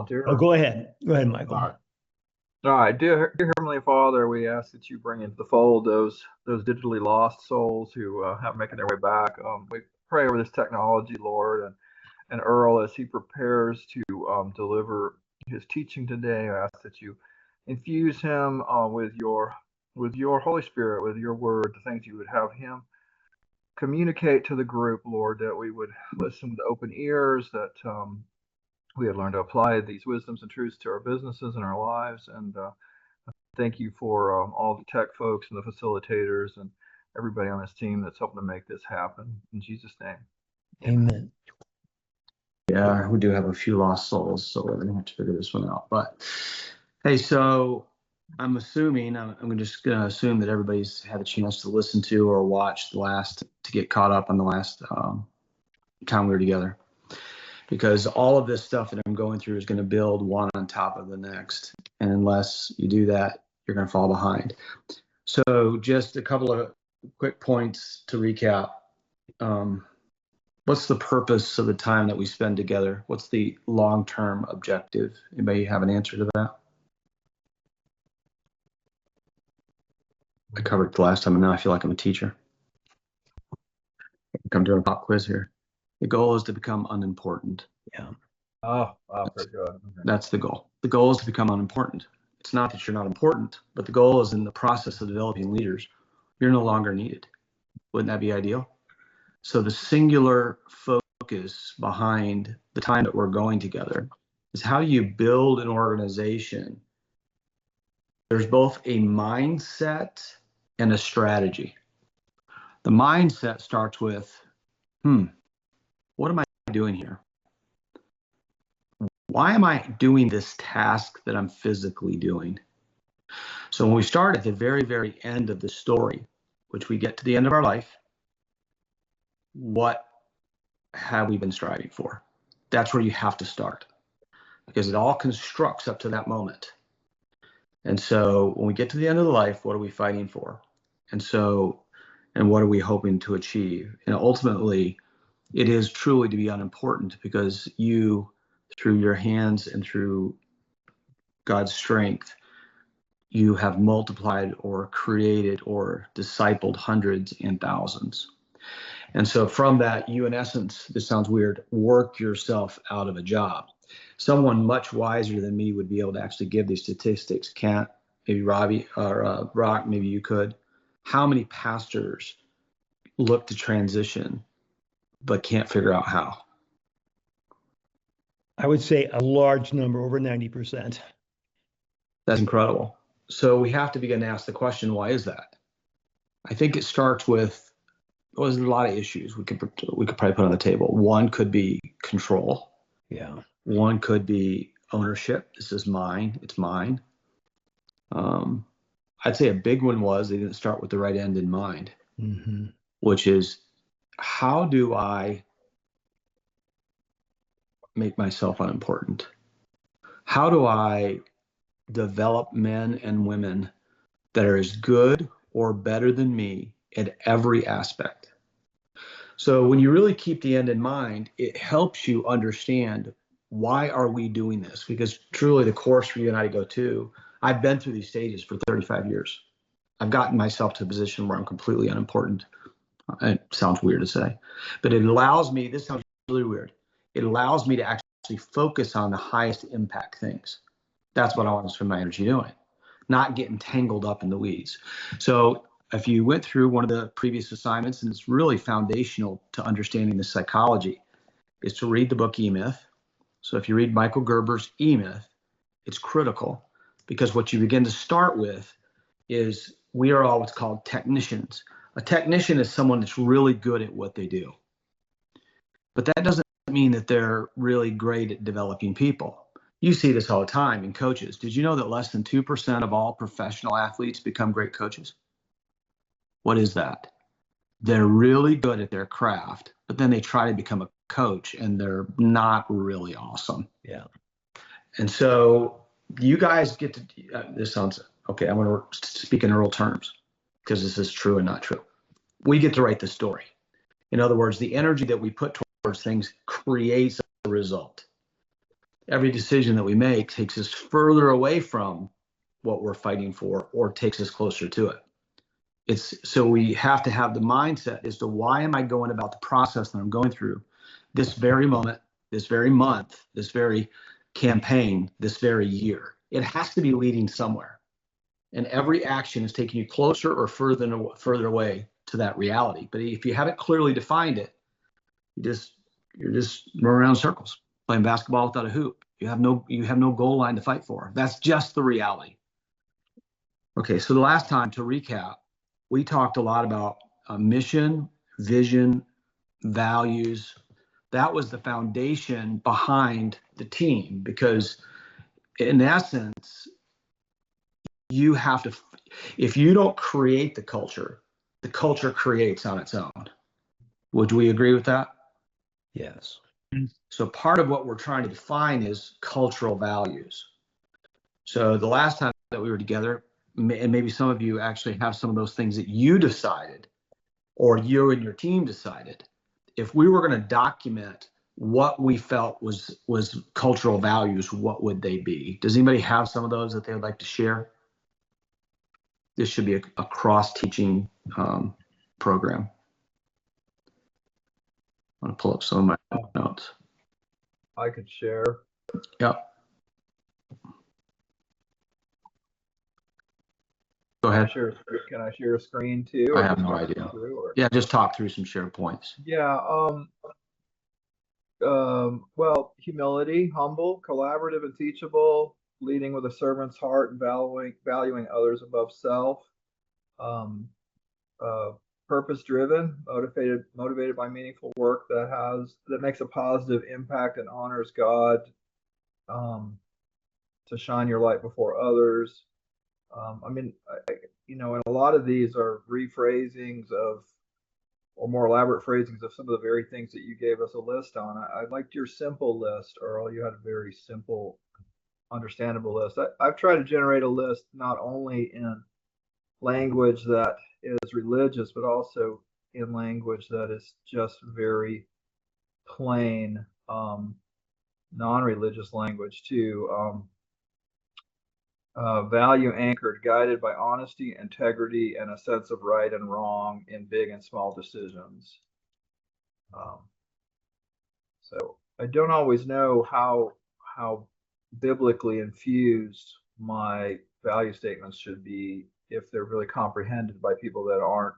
volunteer? Oh, go ahead. Go ahead, Michael. All right. All right, dear Heavenly Father, we ask that you bring into the fold those digitally lost souls who haven't making their way back. We pray over this technology, Lord, and Earl as he prepares to deliver his teaching today. I ask that you infuse him with your Holy Spirit, with your word, the things you would have him communicate to the group, Lord, that we would listen with open ears, that we would learn to apply these wisdoms and truths to our businesses and our lives. And thank you for all the tech folks and the facilitators and everybody on this team that's helping to make this happen. In Jesus' name. Amen. Yeah, we do have a few lost souls, so we're going to have to figure this one out. But hey, so I'm assuming, I'm just going to assume that everybody's had a chance to listen to or watch to get caught up on the last time we were together. Because all of this stuff that I'm going through is going to build one on top of the next. And unless you do that, you're going to fall behind. So just a couple of quick points to recap. What's the purpose of the time that we spend together? What's the long-term objective? Anybody have an answer to that? I covered it the last time, and now I feel like I'm a teacher. I'm doing a pop quiz here. The goal is to become unimportant. Yeah. Oh, wow, pretty good. Okay. That's the goal. The goal is to become unimportant. It's not that you're not important, but the goal is in the process of developing leaders, you're no longer needed. Wouldn't that be ideal? So the singular focus behind the time that we're going together is how do you build an organization? There's both a mindset and a strategy. The mindset starts with, what am I doing here? Why am I doing this task that I'm physically doing? So when we start at the very, very end of the story, which we get to the end of our life, what have we been striving for? That's where you have to start, because it all constructs up to that moment. And so when we get to the end of the life, what are we fighting for? And what are we hoping to achieve? And ultimately, it is truly to be unimportant, because you, through your hands and through God's strength, you have multiplied or created or discipled hundreds and thousands. And so from that, you, in essence, this sounds weird, work yourself out of a job. Someone much wiser than me would be able to actually give these statistics. Can't maybe Robbie or Brock, maybe you could. How many pastors look to transition but can't figure out how? I would say a large number, over 90%. That's incredible. So we have to begin to ask the question, why is that? I think it starts with, well, there's a lot of issues we could probably put on the table. One could be control. Yeah. One could be ownership. This is mine. It's mine. I'd say a big one was they didn't start with the right end in mind, which is, how do I make myself unimportant? How do I develop men and women that are as good or better than me at every aspect? So when you really keep the end in mind, it helps you understand, why are we doing this? Because truly the course for you and I to go to, I've been through these stages for 35 years. I've gotten myself to a position where I'm completely unimportant. It sounds weird to say, but it allows me, this sounds really weird, it allows me to actually focus on the highest impact things. That's what I want to spend my energy doing, not getting tangled up in the weeds. So if you went through one of the previous assignments, and it's really foundational to understanding the psychology, is to read the book E-Myth. So if you read Michael Gerber's E-Myth, it's critical, because what you begin to start with is, we are all what's called technicians. A technician is someone that's really good at what they do. But that doesn't mean that they're really great at developing people. You see this all the time in coaches. Did you know that less than 2% of all professional athletes become great coaches? What is that? They're really good at their craft, but then they try to become a coach and they're not really awesome. Yeah. And so you guys get to, this sounds, okay, I'm going to speak in Earl terms, because this is true and not true. We get to write the story. In other words, the energy that we put towards things creates a result. every decision that we make takes us further away from what we're fighting for or takes us closer to it. So we have to have the mindset as to why am I going about the process that I'm going through this very moment, this very month, this very campaign, this very year. It has to be leading somewhere. And every action is taking you closer or further away to that reality. But if you haven't clearly defined it, you're just running around in circles, playing basketball without a hoop. You have no goal line to fight for. That's just the reality. Okay, so the last time, to recap, we talked a lot about mission, vision, values. That was the foundation behind the team, because in essence, you have to, if you don't create the culture creates on its own. Would we agree with that? Yes. So part of what we're trying to define is cultural values. So the last time that we were together, and maybe some of you actually have some of those things that you decided, or you and your team decided, if we were going to document what we felt was cultural values, what would they be? Does anybody have some of those that they would like to share? This should be a cross-teaching program. I'm going to pull up some of my notes. I could share. Yep. Go ahead. Can I share a screen too? I have no idea. Yeah, just talk through some share points. Yeah. Well, humility, humble, collaborative, and teachable, leading with a servant's heart, and valuing others above self. Purpose-driven, motivated by meaningful work that makes a positive impact and honors God. To shine your light before others. I mean, and a lot of these are rephrasings of, or more elaborate phrasings of some of the very things that you gave us a list on. I liked your simple list, Earl. You had a very simple, understandable list. I've tried to generate a list not only in language that is religious, but also in language that is just very plain, non-religious language too. Value anchored, guided by honesty, integrity, and a sense of right and wrong in big and small decisions. So I don't always know how biblically infused my value statements should be, if they're really comprehended by people that aren't.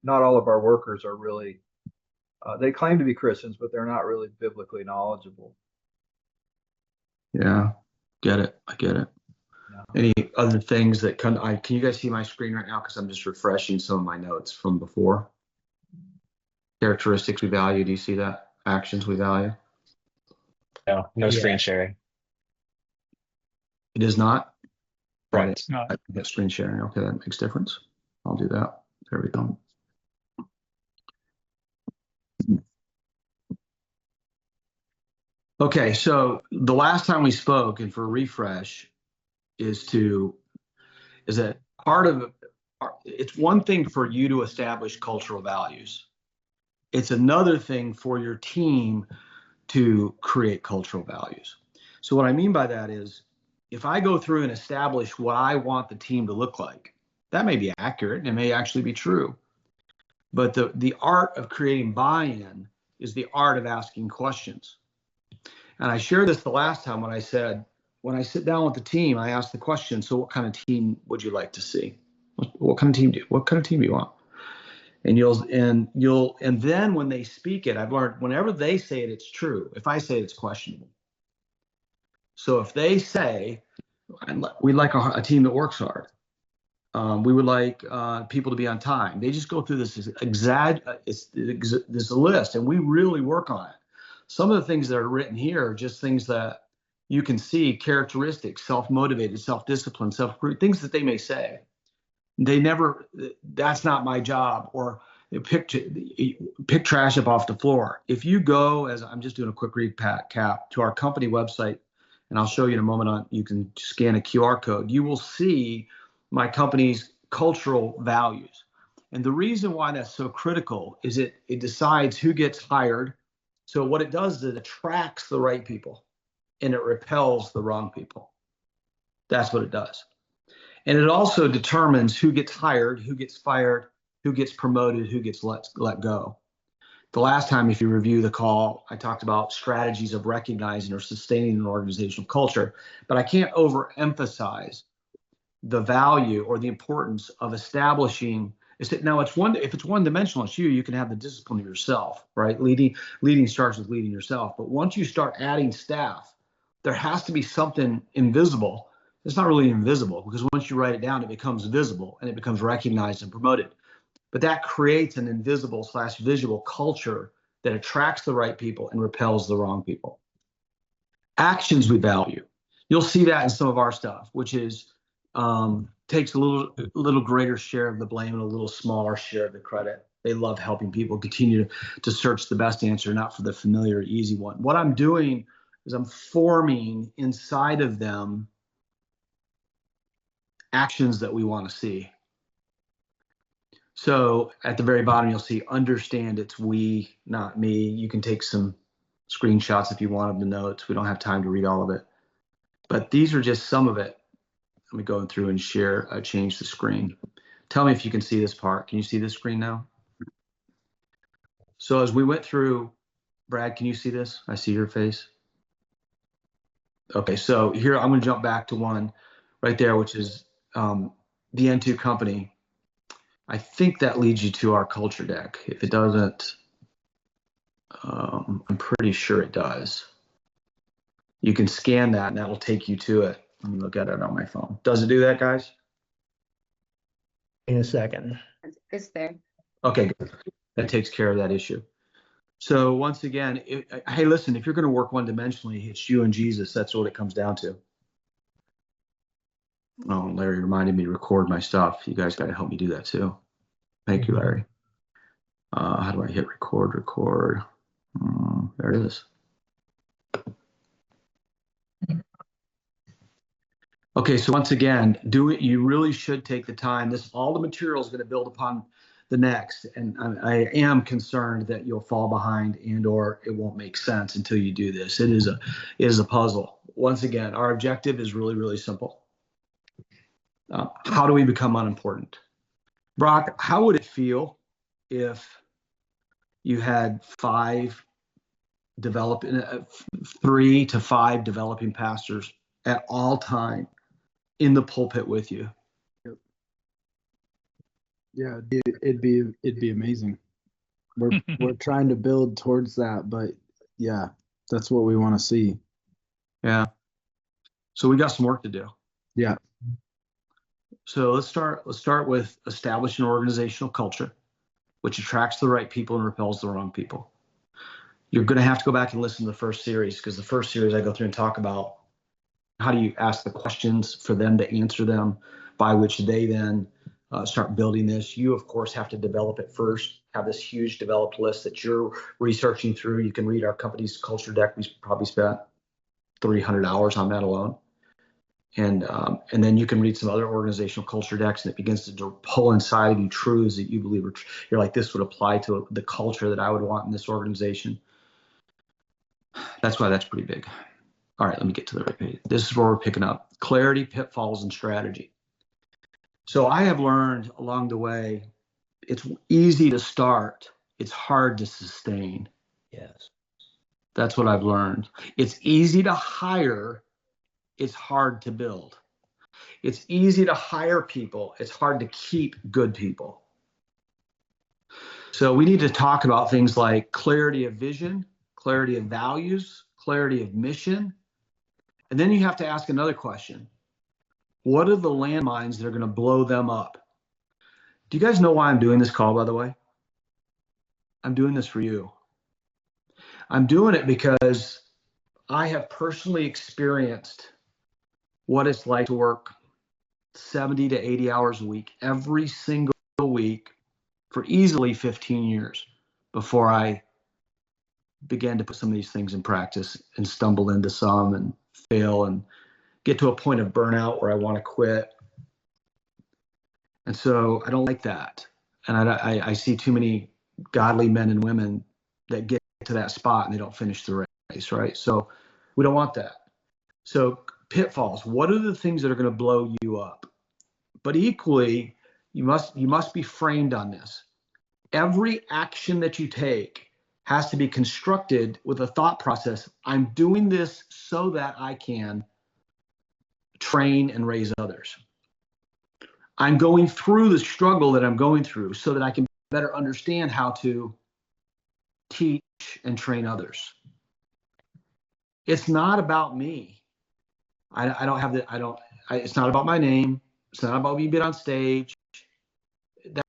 Not all of our workers are really. They claim to be Christians, but they're not really biblically knowledgeable. Yeah, get it. I get it. No. Any other things that can you guys see my screen right now? Because I'm just refreshing some of my notes from before. Characteristics we value. Do you see that? Actions we value. No screen sharing. It is not. Right. I get screen sharing. Okay, that makes difference. I'll do that. There we go. Okay, so the last time we spoke, and for a refresh, is that part of it's one thing for you to establish cultural values. It's another thing for your team to create cultural values. So what I mean by that is, if I go through and establish what I want the team to look like, that may be accurate and it may actually be true. But the art of creating buy-in is the art of asking questions. And I shared this the last time when I said, when I sit down with the team, I ask the question, so what kind of team would you like to see? What kind of team do you want? And then when they speak it, I've learned whenever they say it, it's true. If I say it, it's questionable. So if they say, we'd like a team that works hard. We would like people to be on time. They just go through this list, and we really work on it. Some of the things that are written here are just things that you can see, characteristics, self-motivated, self-disciplined, things that they may say. They never, that's not my job, or pick trash up off the floor. If you go, as I'm just doing a quick recap, to our company website, and I'll show you in a moment, you can scan a QR code, you will see my company's cultural values. And the reason why that's so critical is it decides who gets hired. So what it does is it attracts the right people. and it repels the wrong people. That's what it does. And it also determines who gets hired, who gets fired, who gets promoted, who gets let go. The last time, if you review the call, I talked about strategies of recognizing or sustaining an organizational culture, but I can't overemphasize the value or the importance of establishing. Now, if it's one dimensional, it's you can have the discipline of yourself, right? Leading starts with leading yourself. But once you start adding staff, there has to be something invisible. It's not really invisible, because once you write it down, it becomes visible and it becomes recognized and promoted. But that creates an invisible/visual culture that attracts the right people and repels the wrong people. Actions we value. You'll see that in some of our stuff, which is takes a little greater share of the blame and a little smaller share of the credit. They love helping people continue to search the best answer, not for the familiar, easy one. What I'm doing is I'm forming inside of them actions that we want to see. So at the very bottom, you'll see understand it's we, not me. You can take some screenshots if you want of the notes. We don't have time to read all of it. But these are just some of it. Let me go through and share, change the screen. Tell me if you can see this part. Can you see this screen now? So as we went through, Brad, can you see this? I see your face. Okay, so here I'm going to jump back to one right there, which is the N2 company. I think that leads you to our culture deck. If it doesn't, I'm pretty sure it does. You can scan that and that will take you to it. Let me look at it on my phone. Does it do that, guys? In a second. It's there. Okay, good. That takes care of that issue. So once again, hey, listen, if you're going to work one-dimensionally, it's you and Jesus. That's what it comes down to. Oh, Larry reminded me to record my stuff. You guys got to help me do that too. Thank you, Larry. How do I hit record? Record. There it is. Okay, so once again, do it. You really should take the time. All the material is going to build upon the next, and I am concerned that you'll fall behind and/or it won't make sense until you do this. It is a puzzle. Once again, our objective is really, really simple. How do we become unimportant? Brock, how would it feel if you had 3 to 5 developing pastors at all time in the pulpit with you? Yeah, it'd be amazing. We're trying to build towards that, but yeah, that's what we want to see. Yeah. So we got some work to do. Yeah. So let's start with establishing an organizational culture which attracts the right people and repels the wrong people. You're going to have to go back and listen to the first series, because the first series I go through and talk about how do you ask the questions for them to answer them, by which they then start building this. You, of course, have to develop it first, have this huge developed list that you're researching through. You can read our company's culture deck. We probably spent 300 hours on that alone. And then you can read some other organizational culture decks, and it begins to pull inside of you truths that you believe you're like, this would apply to the culture that I would want in this organization. That's why that's pretty big. All right, let me get to the right page. This is where we're picking up clarity, pitfalls, and strategy. So I have learned along the way, it's easy to start. It's hard to sustain. Yes. That's what I've learned. It's easy to hire. It's hard to build. It's easy to hire people. It's hard to keep good people. So we need to talk about things like clarity of vision, clarity of values, clarity of mission. And then you have to ask another question. What are the landmines that are going to blow them up? Do you guys know why I'm doing this call, by the way? I'm doing this for you. I'm doing it because I have personally experienced what it's like to work 70 to 80 hours a week, every single week, for easily 15 years before I began to put some of these things in practice and stumble into some and fail and get to a point of burnout where I want to quit. And so I don't like that. And I see too many godly men and women that get to that spot and they don't finish the race, right? So we don't want that. So pitfalls, what are the things that are going to blow you up? But equally, you must be framed on this. Every action that you take has to be constructed with a thought process. I'm doing this so that I can train and raise others. I'm going through the struggle that I'm going through so that I can better understand how to teach and train others. It's not about me. I don't have the, it's not about my name. It's not about me being on stage.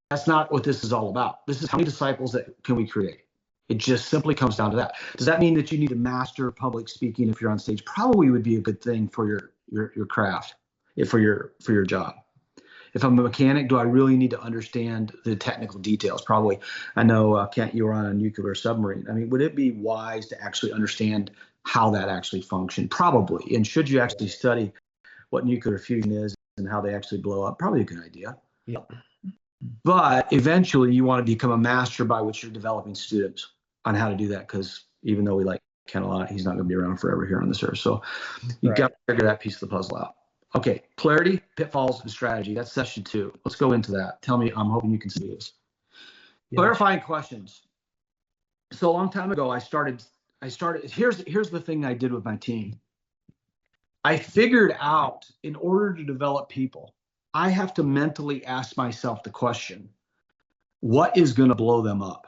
That's not what this is all about. This is how many disciples that can we create? It just simply comes down to that. Does that mean that you need to master public speaking if you're on stage? Probably would be a good thing for your craft, for your job. If I'm a mechanic, do I really need to understand the technical details? Probably. I know, Kent, you were on a nuclear submarine. I mean, would it be wise to actually understand how that actually functioned? Probably. And should you actually study what nuclear fusion is and how they actually blow up? Probably a good idea. Yep. But eventually you want to become a master by which you're developing students on how to do that, because even though we like Ken a lot, he's not going to be around forever here on this earth. So you got to figure that piece of the puzzle out. Okay, clarity, pitfalls, and strategy. That's session 2. Let's go into that. Tell me, I'm hoping you can see this. Yeah. Clarifying questions. So a long time ago, I started, here's the thing I did with my team. I figured out, in order to develop people, I have to mentally ask myself the question, what is going to blow them up?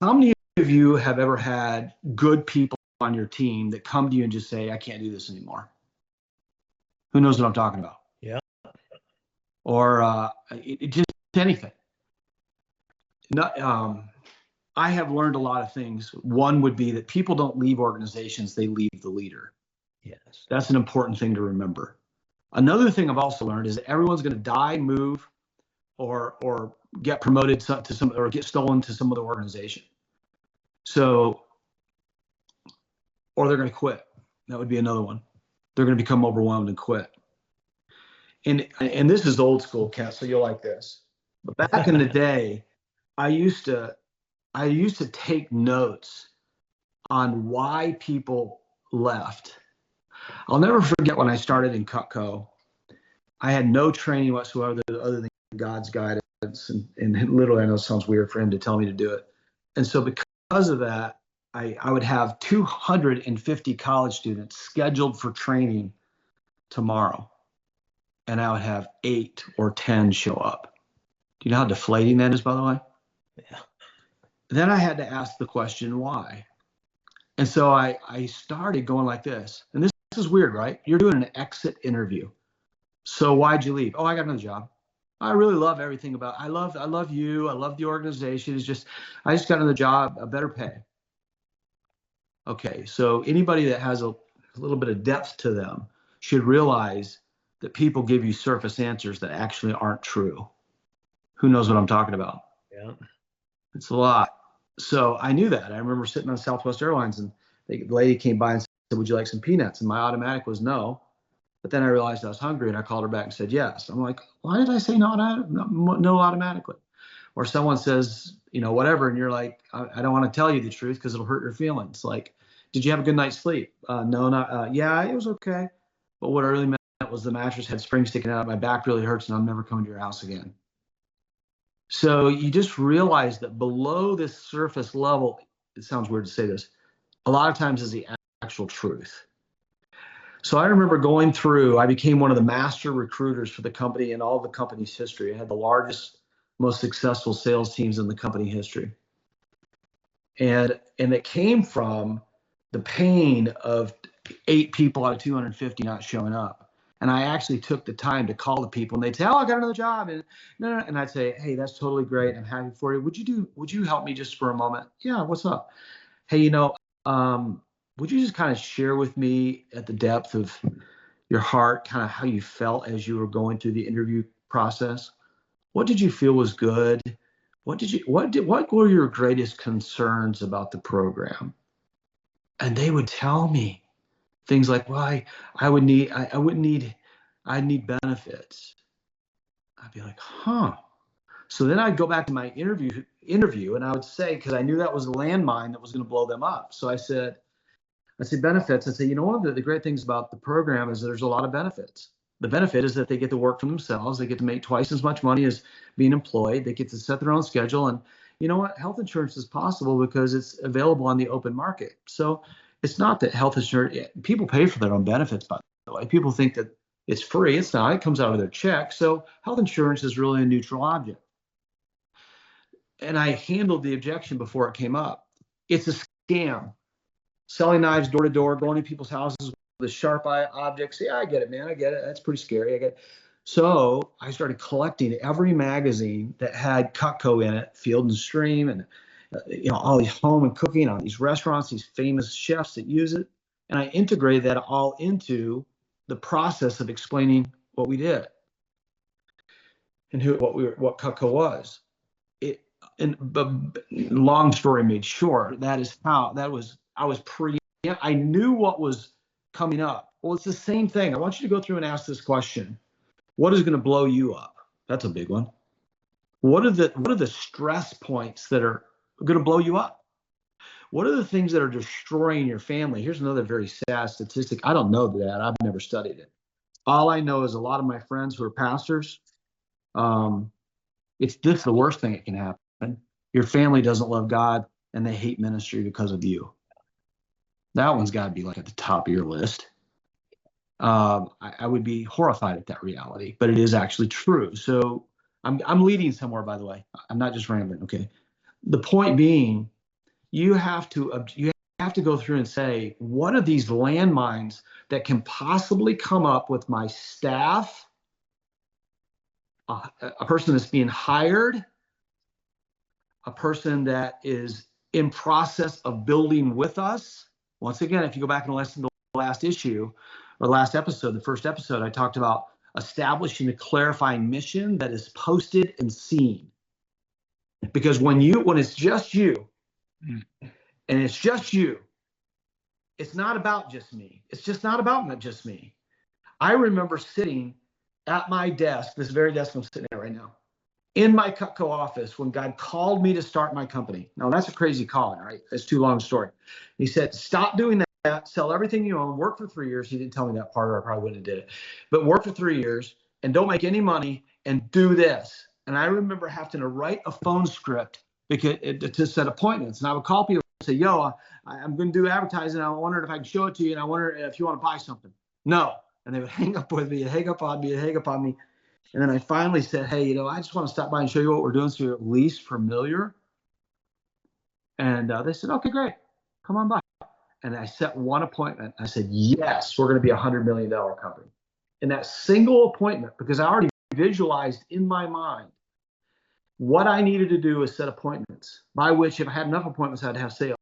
How many of you have ever had good people on your team that come to you and just say, I can't do this anymore? Who knows what I'm talking about? Yeah. Or just anything. I have learned a lot of things. One would be that people don't leave organizations, they leave the leader. Yes. That's an important thing to remember. Another thing I've also learned is that everyone's going to die, move, or get promoted to some, or get stolen to some other organization. So, or they're going to quit. That would be another one. They're going to become overwhelmed and quit. And this is old school, Kat, so you'll like this. But back in the day, I used to take notes on why people left. I'll never forget when I started in Cutco. I had no training whatsoever other than God's guidance, and literally, I know it sounds weird for him to tell me to do it. And so because of that, I would have 250 college students scheduled for training tomorrow, and I would have 8 or 10 show up. Do you know how deflating that is, by the way? Yeah. Then I had to ask the question, why? And so I started going like this. And this is weird, right? You're doing an exit interview. So why'd you leave? Oh, I got another job. I really love everything about it. I love you. I love the organization. It's just, I just got another job, a better pay. Okay, so anybody that has a little bit of depth to them should realize that people give you surface answers that actually aren't true. Who knows what I'm talking about? Yeah. It's a lot. So I knew that. I remember sitting on Southwest Airlines, and the lady came by and said, would you like some peanuts? And my automatic was no. But then I realized I was hungry, and I called her back and said yes. I'm like, why did I say no automatically? Or someone says, whatever, and you're like, I don't want to tell you the truth because it'll hurt your feelings. Like, did you have a good night's sleep? No, not. Yeah, it was okay. But what I really meant was the mattress had springs sticking out. My back really hurts, and I'm never coming to your house again. So you just realize that below this surface level, it sounds weird to say this, a lot of times is the actual truth. So I remember going through, I became one of the master recruiters for the company in all the company's history. I had the largest, most successful sales teams in the company history. And it came from the pain of 8 people out of 250 not showing up. And I actually took the time to call the people, and they'd say, oh, I got another job. And no. And I'd say, hey, that's totally great. I'm happy for you. Would you help me just for a moment? Yeah, what's up? Hey, would you just kind of share with me at the depth of your heart, kind of how you felt as you were going through the interview process? What did you feel was good? What were your greatest concerns about the program? And they would tell me things like, well, I'd need benefits. I'd be like, huh. So then I'd go back to my interview and I would say, because I knew that was a landmine that was going to blow them up. So I said, I say benefits. I say, you know, one of the great things about the program is there's a lot of benefits. The benefit is that they get to work for themselves. They get to make twice as much money as being employed. They get to set their own schedule. And you know what? Health insurance is possible because it's available on the open market. So it's not that health insurance, people pay for their own benefits, by the way. People think that it's free. It's not. It comes out of their check. So health insurance is really a neutral object. And I handled the objection before it came up. It's a scam. Selling knives door to door, going to people's houses with sharp objects. Yeah, I get it, man. I get it. That's pretty scary. I get it. So I started collecting every magazine that had Cutco in it, Field and Stream, and all these home and cooking, all these restaurants, these famous chefs that use it, and I integrated that all into the process of explaining what we did and what Cutco was. But long story made short, I knew what was coming up. Well, it's the same thing. I want you to go through and ask this question. What is going to blow you up? That's a big one. What are the stress points that are going to blow you up? What are the things that are destroying your family? Here's another very sad statistic. I don't know that. I've never studied it. All I know is a lot of my friends who are pastors, this is the worst thing that can happen. Your family doesn't love God and they hate ministry because of you. That one's got to be like at the top of your list. I would be horrified at that reality, but it is actually true. So I'm leading somewhere, by the way. I'm not just rambling. Okay. The point being, you have to go through and say, what are these landmines that can possibly come up with my staff, a person that's being hired, a person that is in process of building with us. Once again, if you go back and listen to the last issue or last episode, the first episode, I talked about establishing a clarifying mission that is posted and seen. Because when it's just you, and it's just you, it's not about just me. It's just not about just me. I remember sitting at my desk, this very desk I'm sitting at right now, in my Cutco office when God called me to start my company. Now, that's a crazy calling, right? It's too long a story. He said, stop doing that, sell everything you own, work for 3 years. He didn't tell me that part, or I probably wouldn't have did it. But work for 3 years and don't make any money and do this. And I remember having to write a phone script to set appointments. And I would call people and say, yo, I'm going to do advertising. I wondered if I can show it to you. And I wonder if you want to buy something. No. And they would hang up with me and hang up on me. And then I finally said, hey, I just want to stop by and show you what we're doing so you're at least familiar. And they said, okay, great. Come on by. And I set one appointment. I said, yes, we're going to be a $100 million company. And that single appointment, because I already visualized in my mind what I needed to do is set appointments, by which if I had enough appointments, I'd have sales.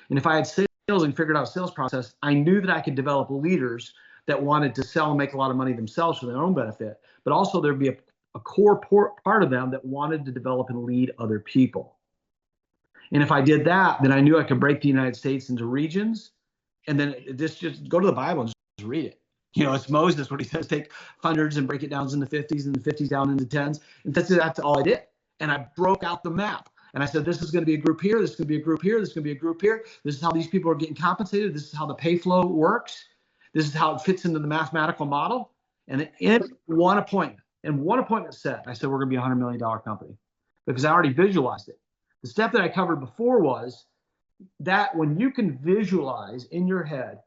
And if I had sales and figured out a sales process, I knew that I could develop leaders that wanted to sell and make a lot of money themselves for their own benefit, but also there'd be a core part of them that wanted to develop and lead other people. And if I did that, then I knew I could break the United States into regions, and then just go to the Bible and just read it. It's Moses, what he says, take hundreds and break it down into 50s and the 50s down into 10s. And that's all I did. And I broke out the map. And I said, this is going to be a group here. This is going to be a group here. This is going to be a group here. This is how these people are getting compensated. This is how the pay flow works. This is how it fits into the mathematical model. And in one appointment set, I said, we're going to be a $100 million company, because I already visualized it. The step that I covered before was that when you can visualize in your head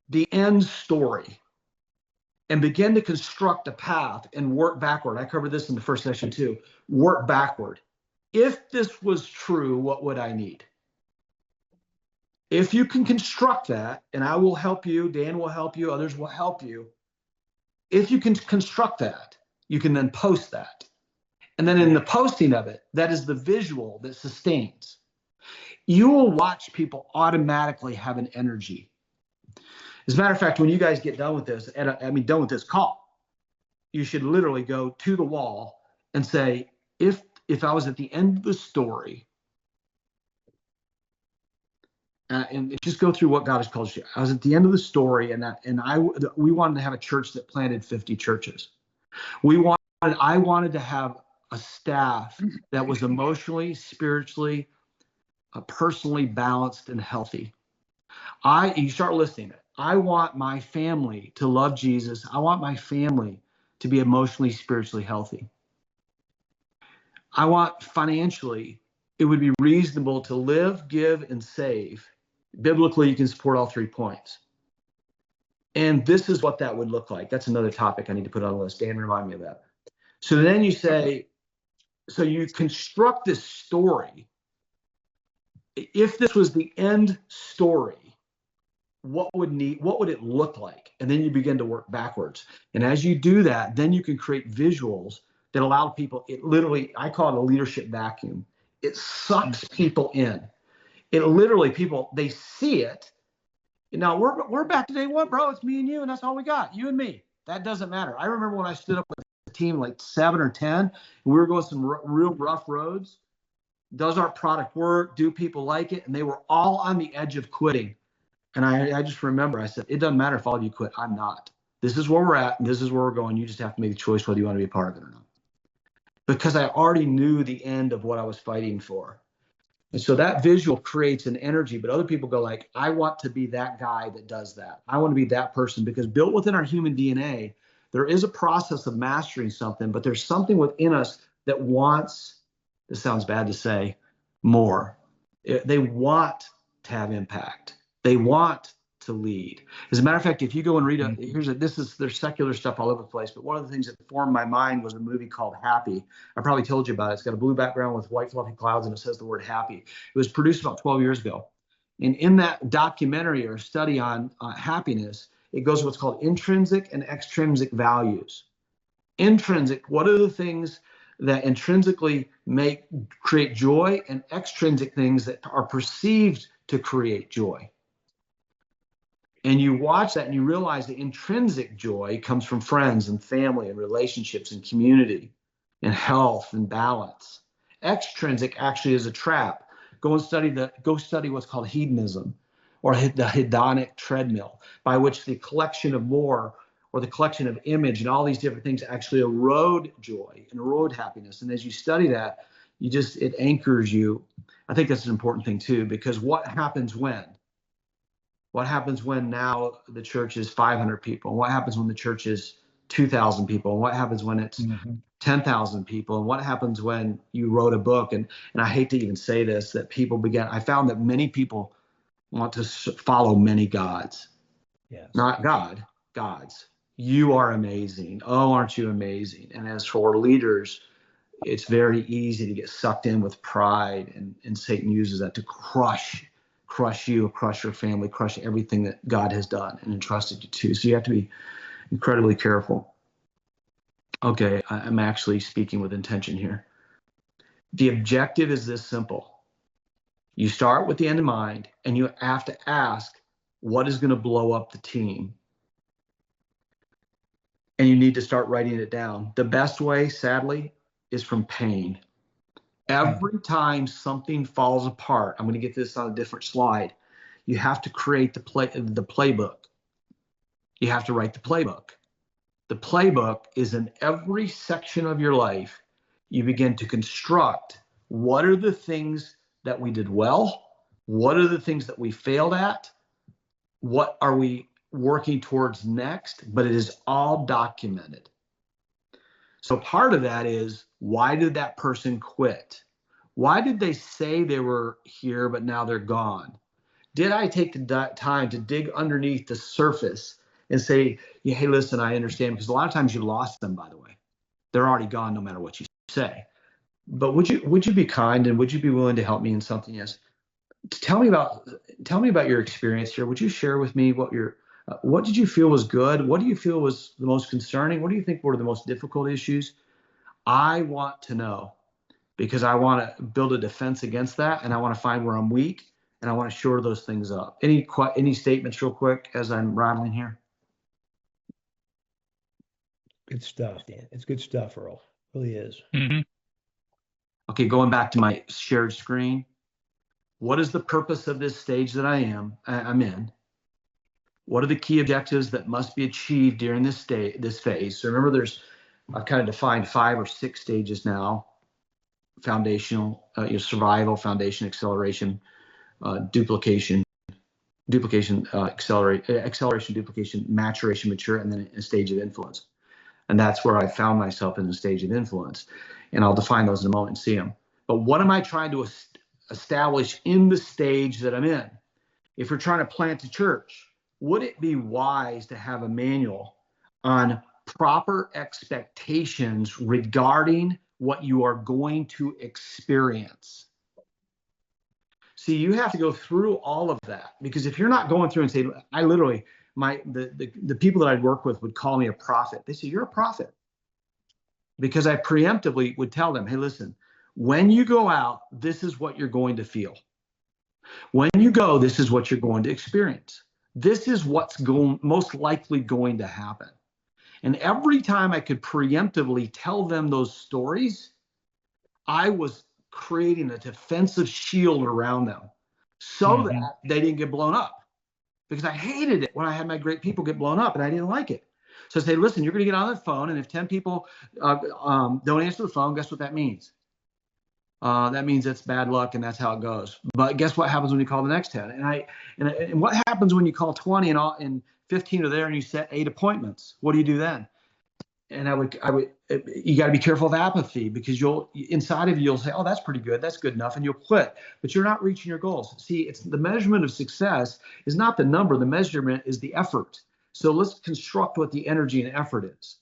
the end story and begin to construct a path and work backward. I covered this in the first session too. Work backward. If this was true, what would I need? If you can construct that, and I will help you, Dan will help you, others will help you. If you can construct that, you can then post that. And then in the posting of it, that is the visual that sustains. You will watch people automatically have an energy. As a matter of fact, when you guys get done with this, done with this call, you should literally go to the wall and say, if I was at the end of the story, and just go through what God has called you. I was at the end of the story, and we wanted to have a church that planted 50 churches. I wanted to have a staff that was emotionally, spiritually, personally balanced and healthy. You start listing it. I want my family to love Jesus. I want my family to be emotionally, spiritually healthy. I want financially, it would be reasonable to live, give, and save. Biblically, you can support all 3 points. And this is what that would look like. That's another topic I need to put on the list. Dan, remind me of that. So then you say, so you construct this story. If this was the end story, what would it look like? And then you begin to work backwards. And as you do that, then you can create visuals that allow people, it literally, I call it a leadership vacuum. It sucks people in. It literally, people, they see it. Now we're back to day one, bro. It's me and you, and that's all we got. You and me. That doesn't matter. I remember when I stood up with a team like 7 or 10, and we were going some real rough roads. Does our product work? Do people like it? And they were all on the edge of quitting. And I just remember, I said, it doesn't matter if all of you quit. I'm not. This is where we're at, and this is where we're going. You just have to make the choice whether you want to be a part of it or not. Because I already knew the end of what I was fighting for. And so that visual creates an energy, but other people go like, I want to be that guy that does that. I want to be that person, because built within our human DNA, there is a process of mastering something, but there's something within us that wants, this sounds bad to say, more. They want to have impact. They want to lead. As a matter of fact, if you go and read there's secular stuff all over the place, but one of the things that formed my mind was a movie called Happy. I probably told you about it. It's got a blue background with white fluffy clouds, and it says the word happy. It was produced about 12 years ago. And in that documentary or study on happiness, it goes to what's called intrinsic and extrinsic values. Intrinsic, what are the things that intrinsically create joy, and extrinsic things that are perceived to create joy. And you watch that and you realize the intrinsic joy comes from friends and family and relationships and community and health and balance. Extrinsic actually is a trap. Go study what's called hedonism, or the hedonic treadmill, by which the collection of more, or the collection of image and all these different things actually erode joy and erode happiness. And as you study that, it anchors you. I think that's an important thing too, because what happens when now the church is 500 people? And what happens when the church is 2,000 people? And what happens when it's 10,000 people? And what happens when you wrote a book? And I hate to even say this, that I found that many people want to follow many gods. Yes. Not God, gods. You are amazing. Oh, aren't you amazing? And as for leaders, it's very easy to get sucked in with pride, and Satan uses that to crush you, crush your family, crush everything that God has done and entrusted you to. So you have to be incredibly careful. Okay, I'm actually speaking with intention here. The objective is this simple. You start with the end in mind, and you have to ask, what is going to blow up the team? And you need to start writing it down. The best way, sadly, is from pain. Every time something falls apart, I'm going to get this on a different slide. You have to create the playbook. You have to write the playbook. The playbook is in every section of your life. You begin to construct, what are the things that we did well? What are the things that we failed at? What are we working towards next? But it is all documented. So part of that is, why did that person quit? Why did they say they were here, but now they're gone? Did I take the time to dig underneath the surface and say, yeah, hey, listen, I understand, because a lot of times you lost them, by the way. They're already gone no matter what you say. But would you be kind, and would you be willing to help me in something? Yes. Tell me about your experience here. Would you share with me what did you feel was good? What do you feel was the most concerning? What do you think were the most difficult issues? I want to know, because I want to build a defense against that, and I want to find where I'm weak, and I want to shore those things up. Any statements real quick as I'm rattling here? Good stuff, Dan. It's good stuff, Earl. It really is. Mm-hmm. Okay, going back to my shared screen. What is the purpose of this stage that I'm in? What are the key objectives that must be achieved during this phase? So remember, I've kind of defined 5 or 6 stages now: foundational, survival, foundation, acceleration, duplication, duplication, acceleration, duplication, maturation, mature, and then a stage of influence. And that's where I found myself in the stage of influence. And I'll define those in a moment and see them. But what am I trying to establish in the stage that I'm in? If you're trying to plant a church, would it be wise to have a manual on proper expectations regarding what you are going to experience? See, you have to go through all of that, because if you're not going through and say, I literally, the people that I'd work with would call me a prophet. They say, you're a prophet. Because I preemptively would tell them, hey, listen, when you go out, this is what you're going to feel. When you go, this is what you're going to experience. This is what's most likely going to happen. And every time I could preemptively tell them those stories, I was creating a defensive shield around them so that they didn't get blown up. Because I hated it when I had my great people get blown up, and I didn't like it. So I say, listen, you're going to get on the phone, and if 10 people don't answer the phone, guess what that means? That means it's bad luck, and that's how it goes. But guess what happens when you call the next 10? And what happens when you call 20 and 15 are there and you set 8 appointments? What do you do then? And you got to be careful of apathy, because inside of you'll say, oh, that's pretty good, that's good enough, and you'll quit. But you're not reaching your goals. See, it's the measurement of success is not the number. The measurement is the effort. So let's construct what the energy and effort is.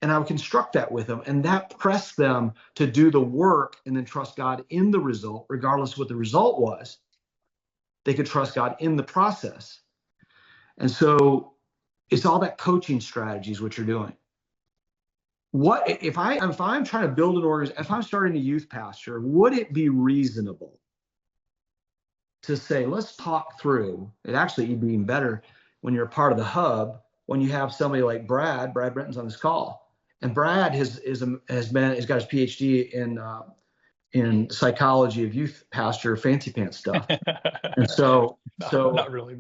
And I would construct that with them, and that pressed them to do the work and then trust God in the result, regardless of what the result was. They could trust God in the process. And so it's all that coaching strategies, what you're doing. What if I'm trying to build an organization, if I'm starting a youth pastor, would it be reasonable to say, let's talk through it? Actually, it'd be even better when you're a part of the hub, when you have somebody like Brad Brenton's on this call. And Brad has got his PhD in psychology of youth pastor fancy pants stuff. And so not really,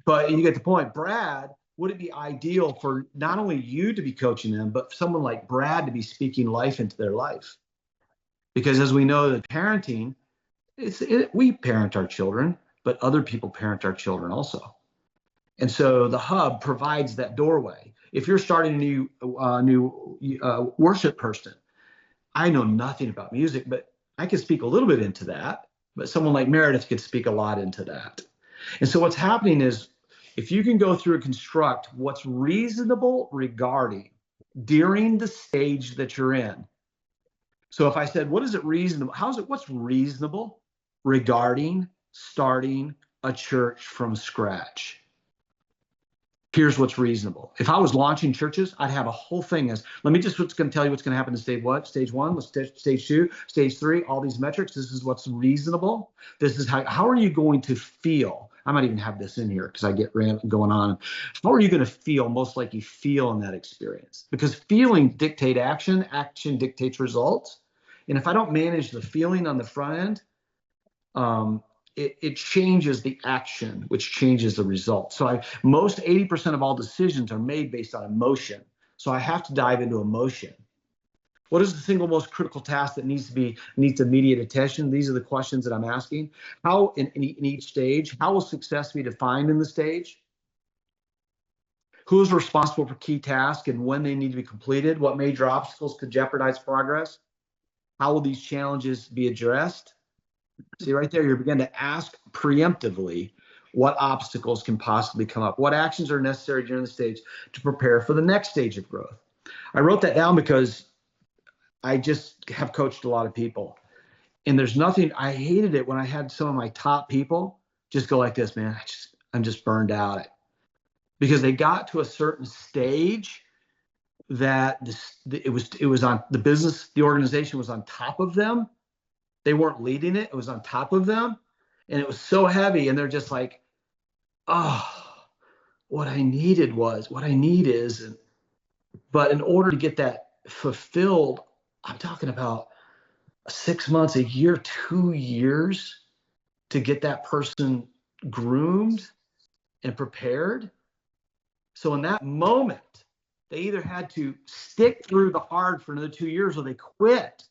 but you get the point. Brad, would it be ideal for not only you to be coaching them, but someone like Brad to be speaking life into their life? Because as we know, that parenting, we parent our children, but other people parent our children also. And so the hub provides that doorway. If you're starting a new worship person, I know nothing about music, but I could speak a little bit into that. But someone like Meredith could speak a lot into that. And so what's happening is, if you can go through and construct what's reasonable regarding during the stage that you're in. So if I said, what is it reasonable? What's reasonable regarding starting a church from scratch? Here's what's reasonable. If I was launching churches, I'd have a whole thing as, let me just going to tell you what's going to happen in stage 1, stage 2, stage 3, all these metrics. This is what's reasonable. This is how are you going to feel? I might even have this in here because I get going on. How are you going to feel most like you feel in that experience? Because feeling dictate action, action dictates results. And if I don't manage the feeling on the front end, it changes the action, which changes the result. So most 80% of all decisions are made based on emotion. So I have to dive into emotion. What is the single most critical task that needs immediate attention? These are the questions that I'm asking. How in each stage, how will success be defined in the stage? Who is responsible for key tasks and when they need to be completed? What major obstacles could jeopardize progress? How will these challenges be addressed? See, right there, you're beginning to ask preemptively what obstacles can possibly come up. What actions are necessary during the stage to prepare for the next stage of growth? I wrote that down because I just have coached a lot of people. And there's nothing, I hated it when I had some of my top people just go like this, man, I'm just burned out. Because they got to a certain stage that it was on the business, the organization was on top of them. They weren't leading it. It was on top of them. And it was so heavy. And they're just like, oh, what I need is, but in order to get that fulfilled, I'm talking about 6 months, a year, 2 years to get that person groomed and prepared. So in that moment, they either had to stick through the hard for another 2 years or they quit.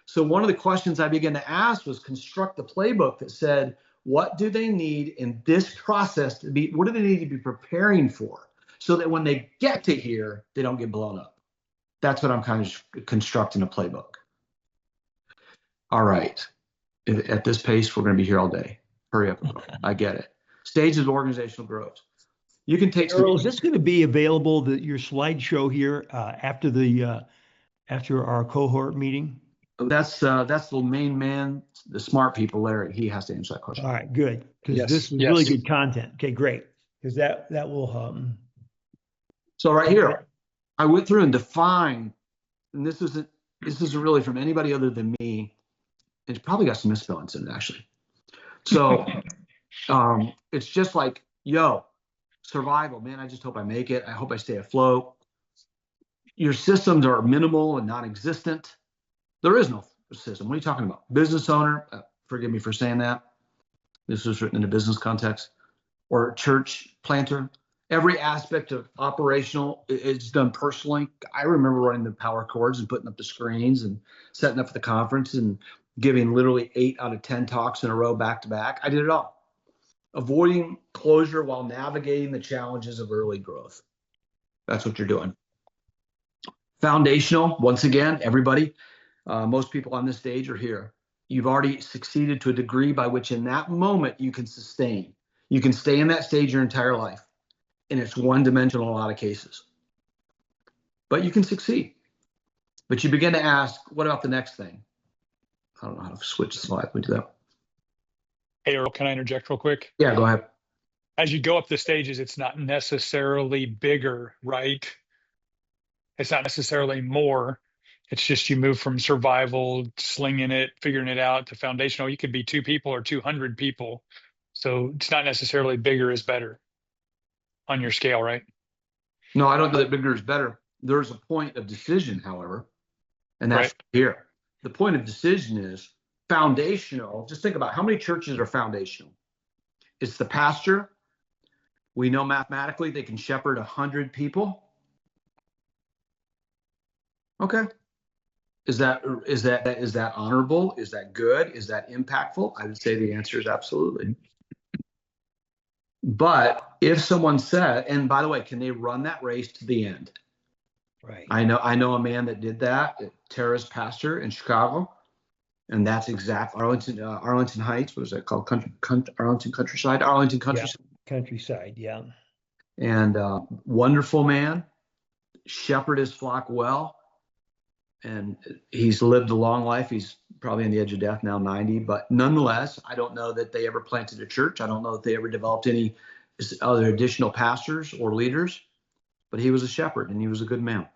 So one of the questions I began to ask was construct the playbook that said, what do they need in this process to be, what do they need to be preparing for so that when they get to here, they don't get blown up? That's what I'm kind of constructing a playbook. All right. At this pace, we're going to be here all day. Hurry up. I get it. Stages of organizational growth. You can take Earl, is this going to be available, your slideshow here, after our cohort meeting? That's the main man, the smart people, Larry. He has to answer that question. All right, good. Because Yes, this is yes. really good content. Okay, great. Because that will So right here, I went through and defined, and this isn't really from anybody other than me. It's probably got some misspellings in it, actually. So it's just like, survival, man. I just hope I make it. I hope I stay afloat. Your systems are minimal and non-existent. There is no system. What are you talking about? Business owner, forgive me for saying that. This was written in a business context. Or church planter. Every aspect of operational is done personally. I remember running the power cords and putting up the screens and setting up for the conference and giving literally 8 out of 10 talks in a row back to back. I did it all. Avoiding closure while navigating the challenges of early growth. That's what you're doing. Foundational, once again, everybody, most people on this stage are here. You've already succeeded to a degree by which in that moment you can sustain. You can stay in that stage your entire life. And it's one-dimensional in a lot of cases. But you can succeed. But you begin to ask, what about the next thing? I don't know how to switch the slide. Let me do that. Hey, Earl, can I interject real quick? Yeah, go ahead. As you go up the stages, it's not necessarily bigger, right? It's not necessarily more. It's just you move from survival, slinging it, figuring it out, to foundational. You could be 2 people or 200 people. So it's not necessarily bigger is better on your scale, right? No, I don't know that bigger is better. There's a point of decision, however, and that's Right. here. The point of decision is foundational. Just think about how many churches are foundational. It's the pastor. We know mathematically they can shepherd 100 people. Okay. Is that honorable? Is that good? Is that impactful? I would say the answer is absolutely. But if someone said, and by the way, can they run that race to the end? right. I know a man that did that, Terrace pastor in Chicago, and that's exact Arlington Heights. What is that called? Arlington Countryside. Yeah, countryside. Yeah. And wonderful man, shepherd his flock well, and he's lived a long life. He's probably on the edge of death now, 90. But nonetheless, I don't know that they ever planted a church. I don't know that they ever developed any other additional pastors or leaders. But he was a shepherd and he was a good man.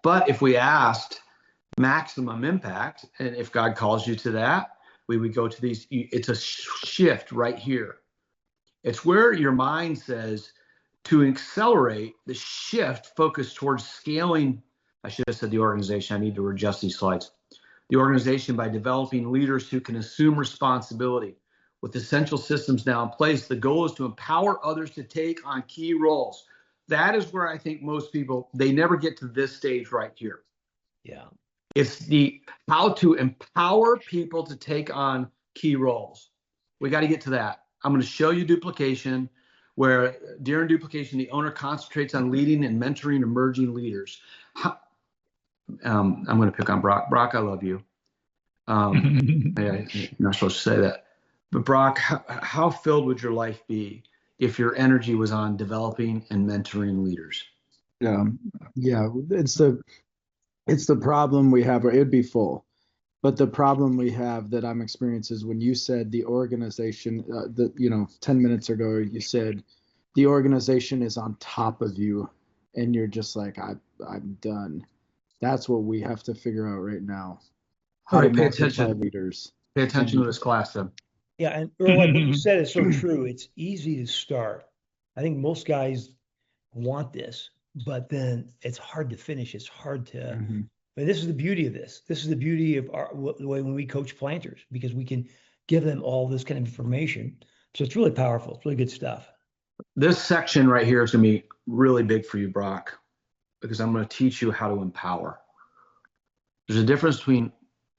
But if we asked maximum impact, and if God calls you to that, we would go to these. It's a shift right here. It's where your mind says to accelerate the shift focused towards scaling. I should have said the organization. I need to adjust these slides. The organization by developing leaders who can assume responsibility. With essential systems now in place, the goal is to empower others to take on key roles. That is where I think most people, they never get to this stage right here. Yeah. It's the how to empower people to take on key roles. We got to get to that. I'm going to show you duplication, where during duplication, the owner concentrates on leading and mentoring emerging leaders. I'm going to pick on Brock. Brock, I love you. I'm not supposed to say that. But Brock, how filled would your life be if your energy was on developing and mentoring leaders? Yeah, it's the problem we have. It'd be full, but the problem we have that I'm experiencing is when you said the organization, 10 minutes ago, you said the organization is on top of you, and you're just like, I'm done. That's what we have to figure out right now. How to Pay multiply attention. leaders. Pay attention to this class, then. Yeah, and Earl, like what you said is so true. It's easy to start. I think most guys want this, but then it's hard to finish. It's hard to. Mhm. But this is the beauty of this. This is the beauty of the way when we coach planters, because we can give them all this kind of information. So it's really powerful. It's really good stuff. This section right here is going to be really big for you, Brock, because I'm going to teach you how to empower. There's a difference between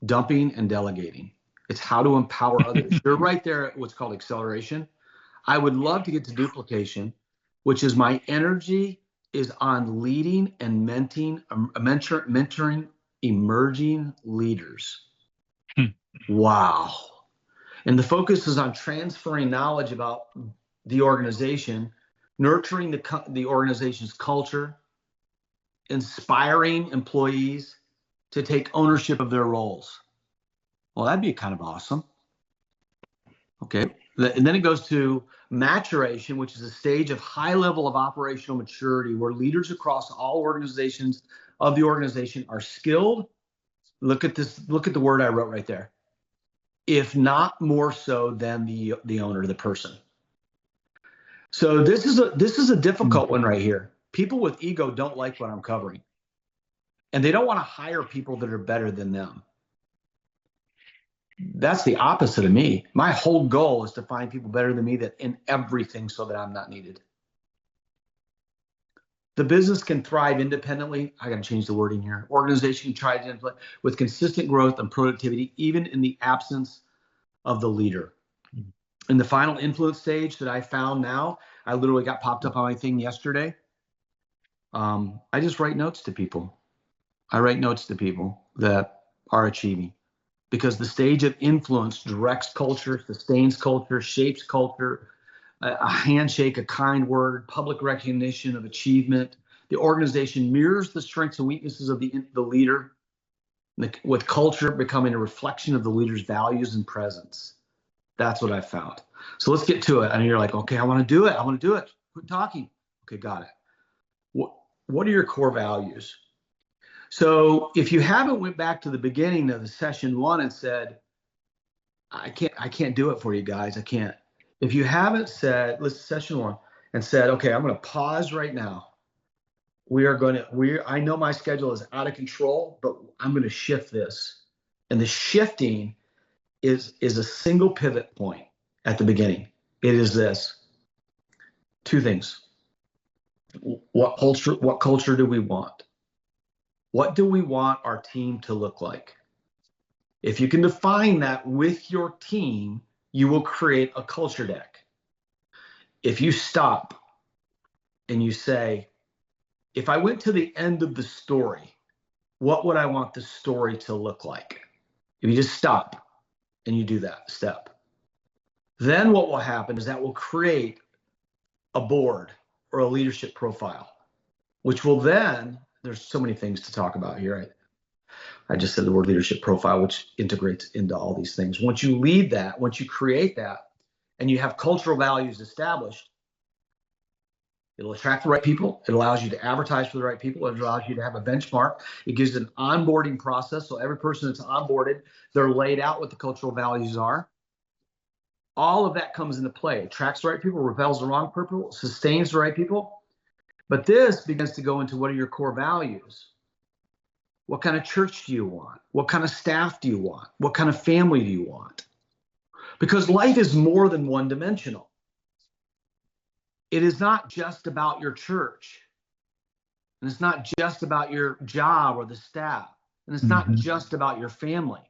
dumping and delegating. It's how to empower others. You're right there at what's called acceleration. I would love to get to duplication, which is my energy is on leading and mentoring emerging leaders. Wow. And the focus is on transferring knowledge about the organization, nurturing the organization's culture, inspiring employees to take ownership of their roles. Well, that'd be kind of awesome. Okay. And then it goes to maturation, which is a stage of high level of operational maturity where leaders across all organizations of the organization are skilled. Look at this. Look at the word I wrote right there. If not more so than the owner, the person. So this is a difficult one right here. People with ego don't like what I'm covering, and they don't want to hire people that are better than them. That's the opposite of me. My whole goal is to find people better than me that in everything so that I'm not needed. The business can thrive independently. I got to change the wording here. Organization can thrive with consistent growth and productivity, even in the absence of the leader. In the final influence stage that I found now, I literally got popped up on my thing yesterday. I just write notes to people. I write notes to people that are achieving. Because the stage of influence directs culture, sustains culture, shapes culture, a handshake, a kind word, public recognition of achievement. The organization mirrors the strengths and weaknesses of the leader, with culture becoming a reflection of the leader's values and presence. That's what I found. So let's get to it. And you're like, okay, I want to do it. I want to do it. Quit talking. Okay, got it. What are your core values? So if you haven't went back to the beginning of the session 1 and said, I can't do it for you guys. I can't. If you haven't said, listen, session 1 and said, okay, I'm going to pause right now. I know my schedule is out of control, but I'm going to shift this. And the shifting is a single pivot point at the beginning. It is this. 2 things. What culture do we want? What do we want our team to look like? If you can define that with your team, you will create a culture deck. If you stop and you say, if I went to the end of the story, what would I want the story to look like? If you just stop and you do that step, then what will happen is that will create a board or a leadership profile, which will then, there's so many things to talk about here. I just said the word leadership profile, which integrates into all these things. Once you lead that, once you create that, and you have cultural values established, it'll attract the right people. It allows you to advertise for the right people. It allows you to have a benchmark. It gives an onboarding process. So every person that's onboarded, they're laid out what the cultural values are. All of that comes into play. Attracts the right people, repels the wrong people, sustains the right people. But this begins to go into what are your core values? What kind of church do you want? What kind of staff do you want? What kind of family do you want? Because life is more than one dimensional. It is not just about your church. And it's not just about your job or the staff. And it's not just about your family.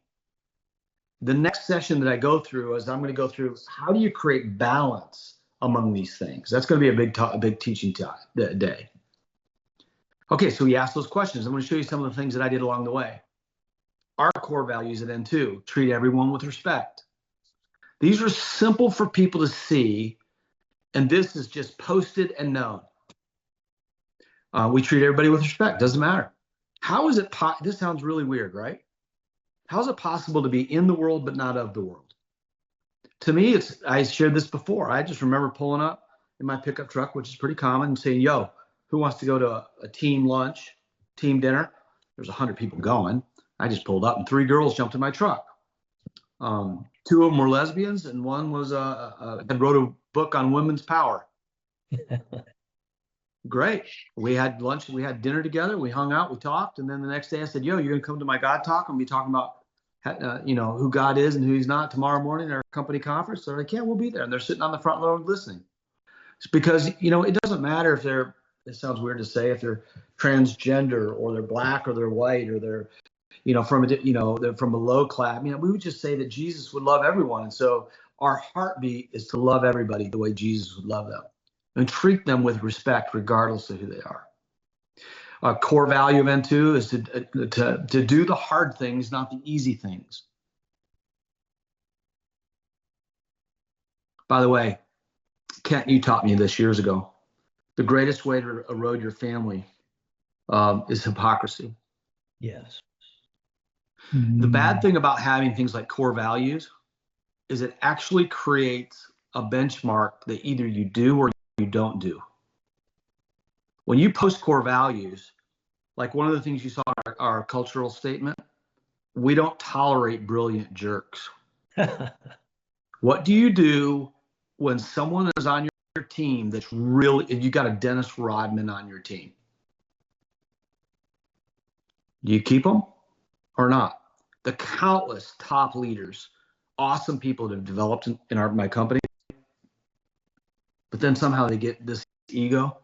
The next session that I go through is I'm going to go through how do you create balance among these things. That's going to be a big teaching day. Okay, so we asked those questions. I'm going to show you some of the things that I did along the way. Our core values at N2, treat everyone with respect. These are simple for people to see, and this is just posted and known. We treat everybody with respect. Doesn't matter. How is it? This sounds really weird, right? How is it possible to be in the world but not of the world? To me, I shared this before. I just remember pulling up in my pickup truck, which is pretty common, and saying, yo, who wants to go to a team lunch, team dinner? There's 100 people going. I just pulled up and 3 girls jumped in my truck. 2 of them were lesbians and one was had wrote a book on women's power. Great. We had lunch, we had dinner together, we hung out, we talked, and then the next day I said, yo, you're gonna come to my God talk? I'm gonna be talking about who God is and who he's not tomorrow morning at our company conference. They're like, yeah, we'll be there. And they're sitting on the front row listening. It's because, it doesn't matter if it sounds weird to say, if they're transgender or they're black or they're white or they're from a low class. We would just say that Jesus would love everyone. And so our heartbeat is to love everybody the way Jesus would love them and treat them with respect, regardless of who they are. A core value of N2 is to do the hard things, not the easy things. By the way, Kent, you taught me this years ago. The greatest way to erode your family is hypocrisy. Yes. The bad thing about having things like core values is it actually creates a benchmark that either you do or you don't do. When you post core values, like one of the things you saw in our cultural statement, we don't tolerate brilliant jerks. What do you do when someone is on your team that's really, you got a Dennis Rodman on your team? Do you keep them or not? The countless top leaders, awesome people that have developed in my company, but then somehow they get this ego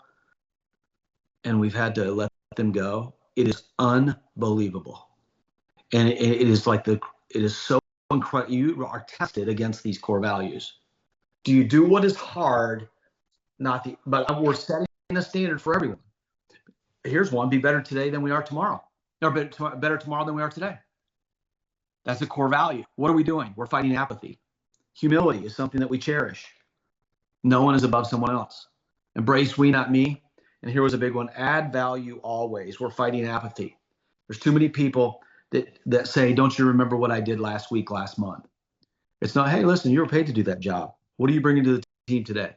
and we've had to let them go. It is unbelievable. And it is so incredible. You are tested against these core values. Do you do what is hard? But we're setting a standard for everyone. Here's one: be better today than we are tomorrow. Or better tomorrow than we are today. That's a core value. What are we doing? We're fighting apathy. Humility is something that we cherish. No one is above someone else. Embrace we, not me. And here was a big one: add value always. We're fighting apathy. There's too many people that say, don't you remember what I did last week, last month? It's not, hey, listen, you were paid to do that job. What are you bringing to the team today?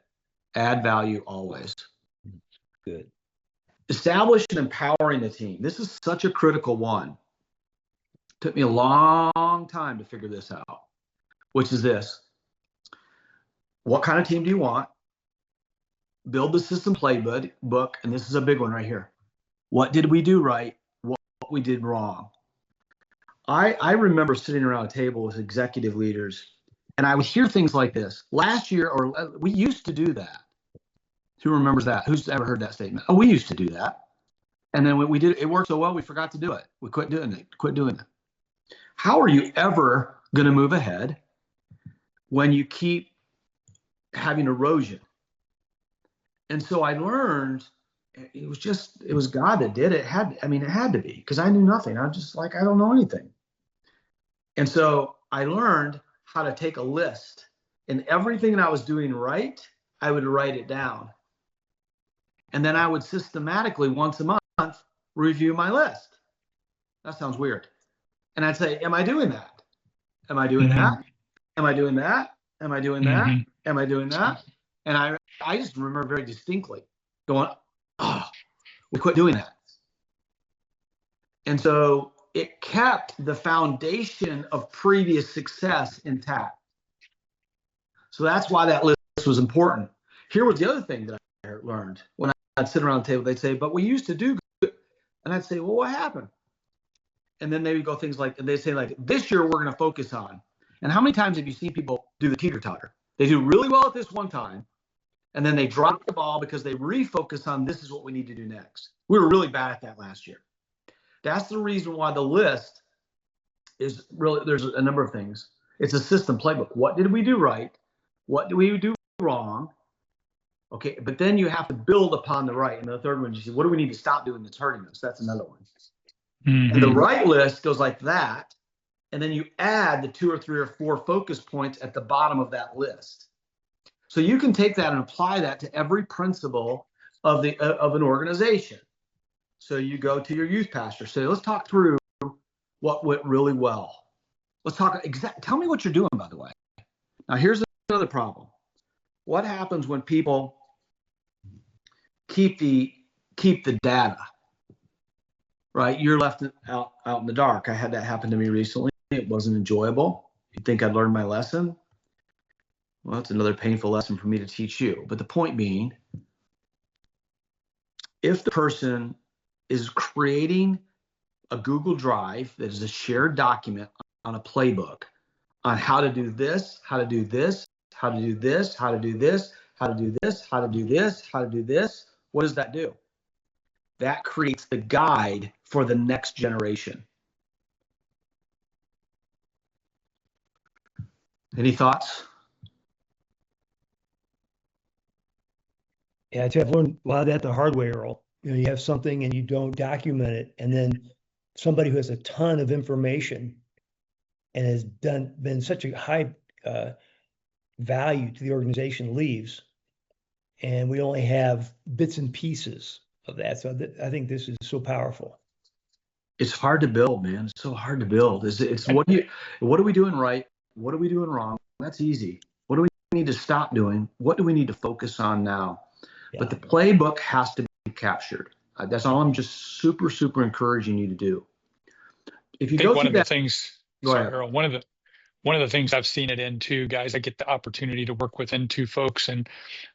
Add value always. Good. Establish and empowering the team. This is such a critical one. Took me a long time to figure this out, which is this: what kind of team do you want? Build the system playbook, and this is a big one right here. What did we do right? What we did wrong? I remember sitting around a table with executive leaders, and I would hear things like this. Last year, or we used to do that. Who remembers that? Who's ever heard that statement? Oh, we used to do that. And then when we did, it worked so well, we forgot to do it. We quit doing it. How are you ever going to move ahead when you keep having erosion? And so I learned it was God that did it. It had to be, because I knew nothing. I was just like, I don't know anything. And so I learned how to take a list, and everything that I was doing right, I would write it down. And then I would systematically, once a month, review my list. That sounds weird. And I'd say, am I doing that? Am I doing that? Am I doing that? Am I doing that? Am I doing that? And I just remember very distinctly going, oh, we quit doing that. And so it kept the foundation of previous success intact. So that's why that list was important. Here was the other thing that I learned. When I'd sit around the table, they'd say, but we used to do good. And I'd say, well, what happened? And then they would go things like, they say, like, this year we're going to focus on. And how many times have you seen people do the teeter-totter? They do really well at this one time, and then they drop the ball because they refocus on this is what we need to do next. We were really bad at that last year. That's the reason why the list is really, there's a number of things. It's a system playbook. What did we do right? What do we do wrong? Okay, but then you have to build upon the right. And the third one, you see, what do we need to stop doing that's hurting us? That's another one. And the right list goes like that. And then you add the 2 or 3 or 4 focus points at the bottom of that list. So you can take that and apply that to every principle of an organization. So you go to your youth pastor, say, let's talk through what went really well. Let's talk tell me what you're doing, by the way. Now here's another problem. What happens when people keep the data, right? You're left out in the dark. I had that happen to me recently. It wasn't enjoyable. You'd think I'd learned my lesson. Well, that's another painful lesson for me to teach you. But the point being, if the person is creating a Google Drive that is a shared document on a playbook on how to do this, how to do this, how to do this, how to do this, how to do this, how to do this, how to do this, what does that do? That creates the guide for the next generation. Any thoughts? Yeah, I've learned a lot of that the hard way, Earl. You have something and you don't document it, and then somebody who has a ton of information and has been such a high value to the organization leaves, and we only have bits and pieces of that. So I think this is so powerful. It's hard to build, man. It's so hard to build. It's what are we doing right? What are we doing wrong? That's easy. What do we need to stop doing? What do we need to focus on now? Yeah. But the playbook has to be captured. That's all I'm just super, super encouraging you to do. If you I think go one through of the that, things, go sorry, ahead. Earl, one of the things I've seen it in too, guys, I get the opportunity to work with N2 folks. And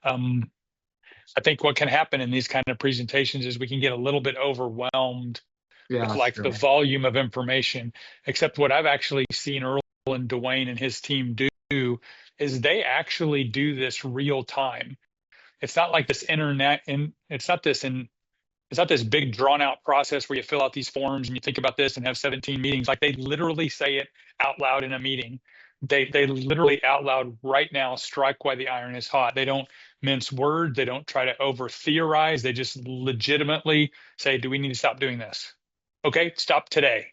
I think what can happen in these kind of presentations is we can get a little bit overwhelmed Yeah, with like sure. the volume of information, except what I've actually seen Earl and Dwayne and his team do is they actually do this real time. It's not like this internet, and it's not this big drawn out process where you fill out these forms and you think about this and have 17 meetings. Like they literally say it out loud in a meeting. They literally out loud right now strike while the iron is hot. They don't mince words. They don't try to over theorize. They just legitimately say, do we need to stop doing this? Okay, stop today.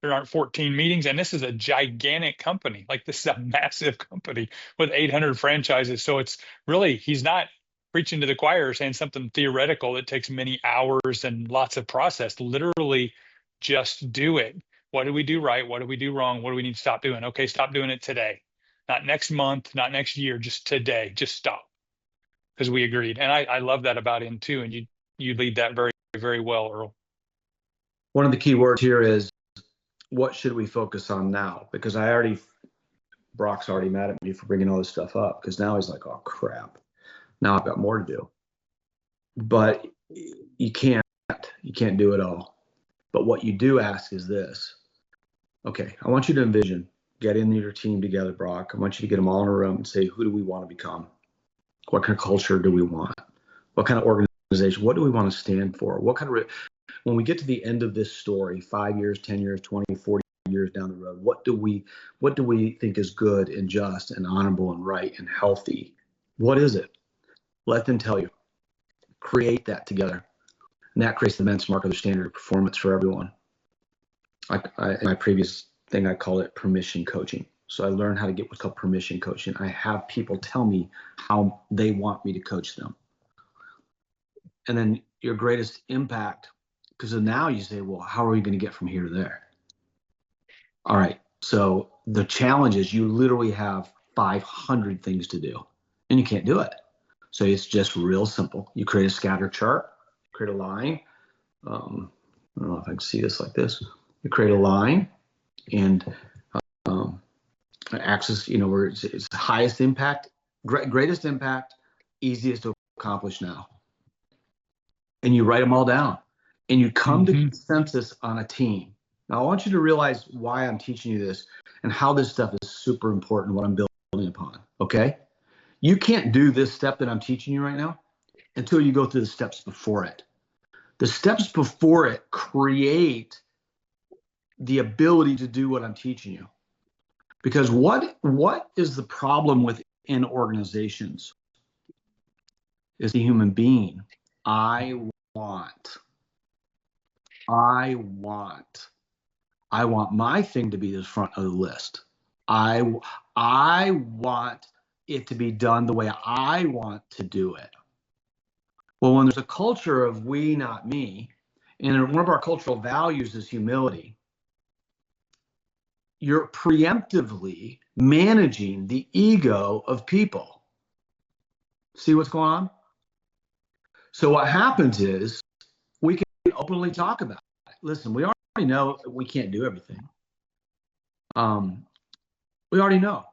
There aren't 14 meetings, and this is a gigantic company. Like this is a massive company with 800 franchises. So it's really, he's not preaching to the choir saying something theoretical that takes many hours and lots of process. Literally just do it. What do we do right? What do we do wrong? What do we need to stop doing? Okay, stop doing it today. Not next month, not next year, just today. Just stop. Because we agreed. And I love that about him too. And you lead that very, very well, Earl. One of the key words here is what should we focus on now? Because Brock's already mad at me for bringing all this stuff up because now he's like, oh crap, now I've got more to do. But you can't do it all. But what you do ask is this. Okay, I want you to envision getting your team together, Brock. I want you to get them all in a room and say, who do we want to become? What kind of culture do we want? What kind of organization? What do we want to stand for? What kind of when we get to the end of this story, 5 years, 10 years, 20, 40 years down the road, what do we think is good and just and honorable and right and healthy? What is it? Let them tell you. Create that together. And that creates the benchmark of the standard of performance for everyone. In my previous thing, I call it permission coaching. So I learned how to get what's called permission coaching. I have people tell me how they want me to coach them. And then your greatest impact, because now you say, well, how are we going to get from here to there? All right. So the challenge is you literally have 500 things to do and you can't do it. So it's just real simple. You create a scatter chart, create a line. I don't know if I can see this like this. You create a line and axis, where it's highest impact, greatest impact, easiest to accomplish now. And you write them all down and you come to consensus on a team. Now I want you to realize why I'm teaching you this and how this stuff is super important, what I'm building upon. Okay. You can't do this step that I'm teaching you right now until you go through the steps before it. The steps before it create the ability to do what I'm teaching you. Because what is the problem within organizations? Is the human being. I want my thing to be the front of the list. I want it to be done the way I want to do it. Well, when there's a culture of we, not me, and one of our cultural values is humility, you're preemptively managing the ego of people. See what's going on? So what happens is we can openly talk about it. Listen, we already know we can't do everything. We already know.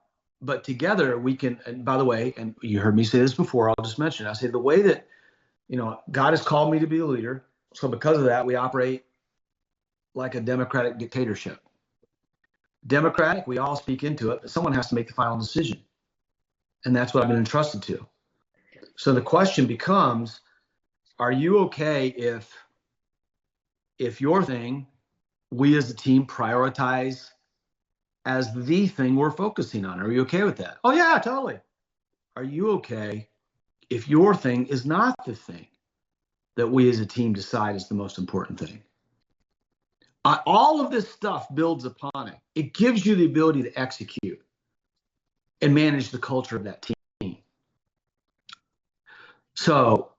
But together we can, and by the way, and you heard me say this before, I'll just mention it. I say the way that, God has called me to be a leader. So because of that, we operate like a democratic dictatorship. Democratic, we all speak into it, but someone has to make the final decision. And that's what I've been entrusted to. So the question becomes, are you okay if your thing, we as a team prioritize as the thing we're focusing on. Are you okay with that? Oh, yeah, totally. Are you okay if your thing is not the thing that we as a team decide is the most important thing? All of this stuff builds upon it. It gives you the ability to execute and manage the culture of that team. So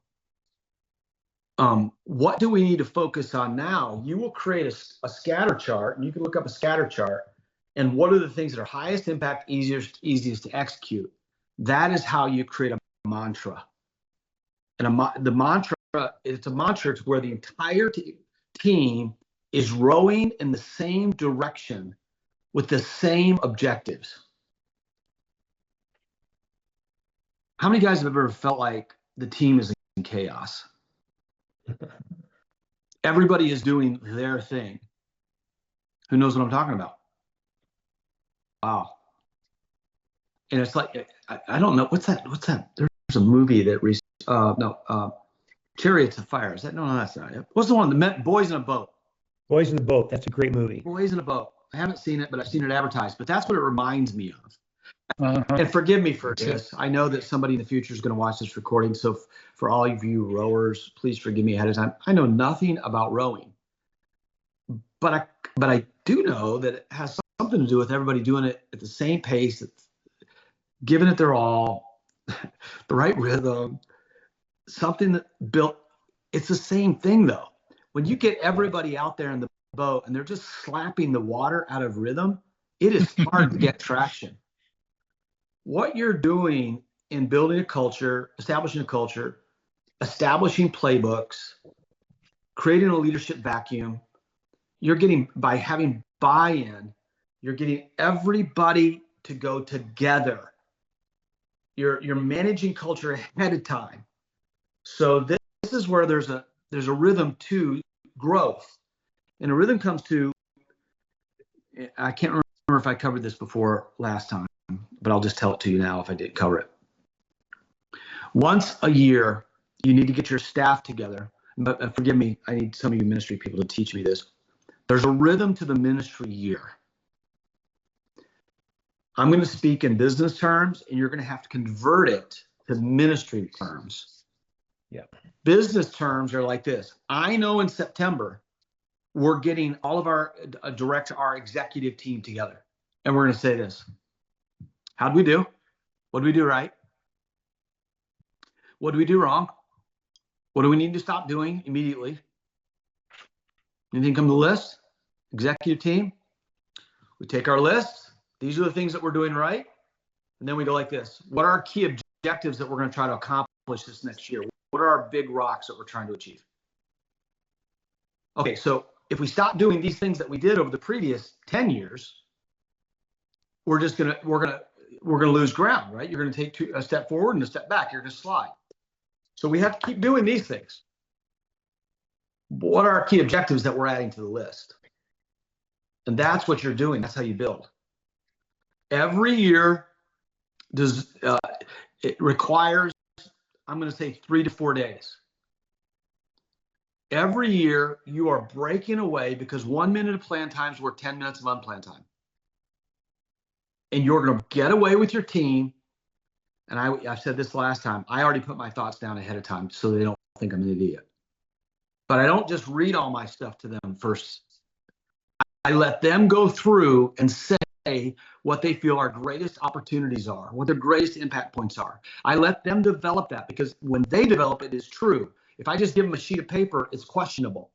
what do we need to focus on now? You will create a scatter chart, and you can look up a scatter chart, and what are the things that are highest impact, easiest to execute. That is how you create a mantra. And the mantra, it's a mantra to where the entire team is rowing in the same direction with the same objectives. How many guys have ever felt like the team is in chaos? Everybody is doing their thing. Who knows what I'm talking about? Wow. And it's like, I don't know. What's that? There's a movie that, Chariots of Fire. Is that? No, that's not it. What's the one? The Boys in a Boat. Boys in the Boat. That's a great movie. Boys in a Boat. I haven't seen it, but I've seen it advertised. But that's what it reminds me of. Uh-huh. And forgive me for this. I know that somebody in the future is going to watch this recording. So for all of you rowers, please forgive me ahead of time. I know nothing about rowing, but I do know that it has something to do with everybody doing it at the same pace, giving it their all, the right rhythm, something that built. It's the same thing though. When you get everybody out there in the boat and they're just slapping the water out of rhythm, it is hard to get traction. What you're doing in building a culture, establishing playbooks, creating a leadership vacuum, you're getting, by having buy-in, you're getting everybody to go together. You're managing culture ahead of time. So this is where there's a rhythm to growth. And a rhythm comes to, I can't remember if I covered this before last time, but I'll just tell it to you now if I didn't cover it. Once a year, you need to get your staff together. But forgive me, I need some of you ministry people to teach me this. There's a rhythm to the ministry year. I'm going to speak in business terms, and you're going to have to convert it to ministry terms. Yeah. Business terms are like this. I know in September, we're getting all of our executive team together. And we're going to say this. How'd we do? What did we do right? What did we do wrong? What do we need to stop doing immediately? Anything come to the list? Executive team. We take our list. These are the things that we're doing right. And then we go like this. What are our key objectives that we're going to try to accomplish this next year? What are our big rocks that we're trying to achieve? Okay, so if we stop doing these things that we did over the previous 10 years, we're gonna lose ground, right? You're gonna take a step forward and a step back. You're gonna slide. So we have to keep doing these things. But what are our key objectives that we're adding to the list? And that's what you're doing. That's how you build. Every year it requires, I'm going to say 3 to 4 days. Every year you are breaking away because 1 minute of plan time is worth 10 minutes of unplanned time. And you're going to get away with your team. And I said this last time, I already put my thoughts down ahead of time so they don't think I'm an idiot. But I don't just read all my stuff to them first. I let them go through and say what they feel our greatest opportunities are, what their greatest impact points are. I let them develop that because when they develop it, it's true. If I just give them a sheet of paper, it's questionable.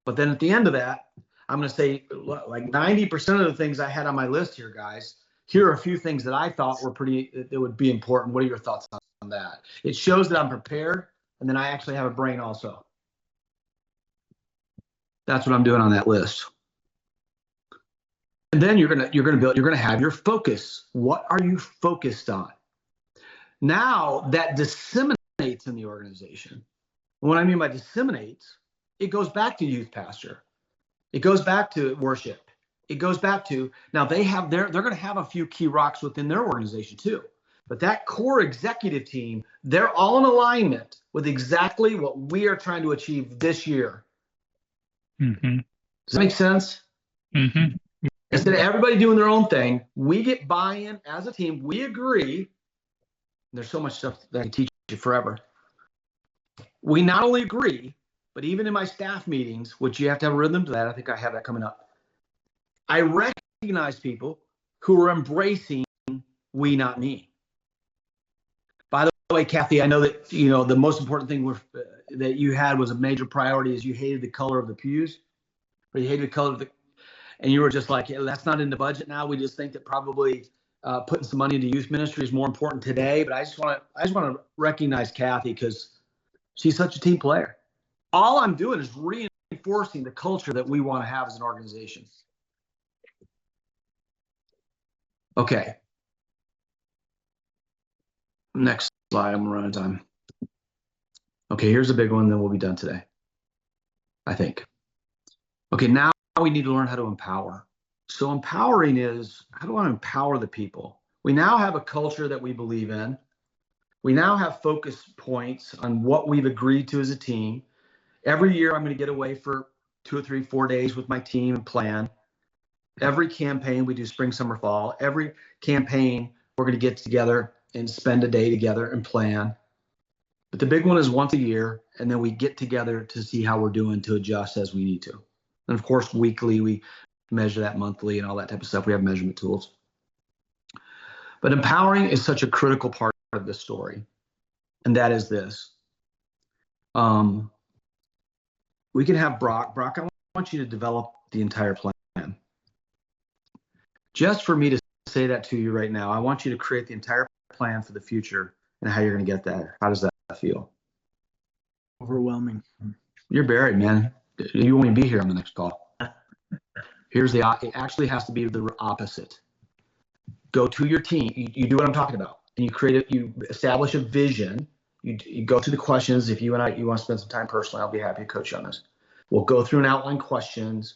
But then at the end of that, I'm going to say like 90% of the things I had on my list here, guys, here are a few things that I thought were that would be important. What are your thoughts on that? It shows that I'm prepared, and then I actually have a brain also. That's what I'm doing on that list. And then you're gonna have your focus. What are you focused on? Now that disseminates in the organization. And what I mean by disseminates, it goes back to youth pastor. It goes back to worship. It goes back to, now they're going to have a few key rocks within their organization too. But that core executive team, they're all in alignment with exactly what we are trying to achieve this year. Mm-hmm. Does that make sense? Mm-hmm. Instead of everybody doing their own thing, we get buy-in as a team. We agree. There's so much stuff that I can teach you forever. We not only agree, but even in my staff meetings, which you have to have a rhythm to that, I think I have that coming up. I recognize people who are embracing we, not me. By the way, Kathy, I know that the most important thing that you had was a major priority is you hated the color of the pews, or you hated the color of the, and you were just like, yeah, that's not in the budget now. We just think that probably putting some money into youth ministry is more important today. But I just want to recognize Kathy because she's such a team player. All I'm doing is reinforcing the culture that we want to have as an organization. Okay. Next slide. I'm running time. Okay, here's a big one, then we'll be done today, I think. Okay, now we need to learn how to empower. So empowering is, how do I empower the people? We now have a culture that we believe in. We now have focus points on what we've agreed to as a team. Every year I'm going to get away for 2 or 3, 4 days with my team and plan. Every campaign we do spring, summer, fall. Every campaign we're going to get together and spend a day together and plan. But the big one is once a year, and then we get together to see how we're doing to adjust as we need to. And of course, weekly, we measure that monthly and all that type of stuff. We have measurement tools. But empowering is such a critical part of this story. And that is this. We can have Brock. Brock, I want you to develop the entire plan. Just for me to say that to you right now, I want you to create the entire plan for the future and how you're going to get there. How does that feel? Overwhelming. You're buried, man. You won't even be here on the next call. It actually has to be the opposite. Go to your team. You do what I'm talking about, and you establish a vision. You go through the questions. If you want to spend some time personally, I'll be happy to coach you on this. We'll go through and outline questions,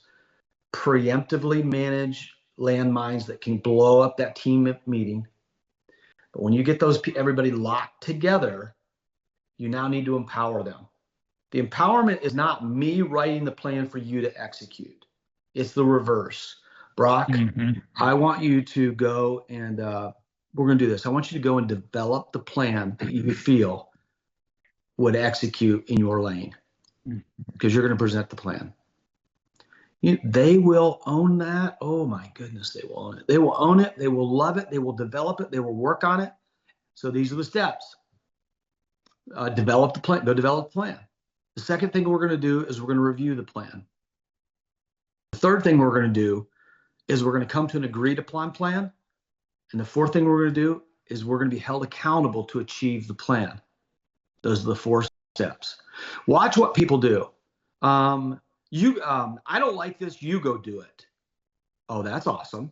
preemptively manage landmines that can blow up that team meeting. But when you get everybody locked together, you now need to empower them. The empowerment is not me writing the plan for you to execute. It's the reverse. Brock, I want you to go and we're going to do this. I want you to go and develop the plan that you feel would execute in your lane, because you're going to present the plan. They will own that. Oh my goodness, they will own it. They will own it. They will love it. They will develop it. They will work on it. So these are the steps. Develop the plan. Go develop the plan. The second thing we're going to do is we're going to review the plan. The third thing we're going to do is we're going to come to an agreed upon plan. And the fourth thing we're going to do is we're going to be held accountable to achieve the plan. Those are the 4 steps. Watch what people do. I don't like this. You go do it. Oh, that's awesome.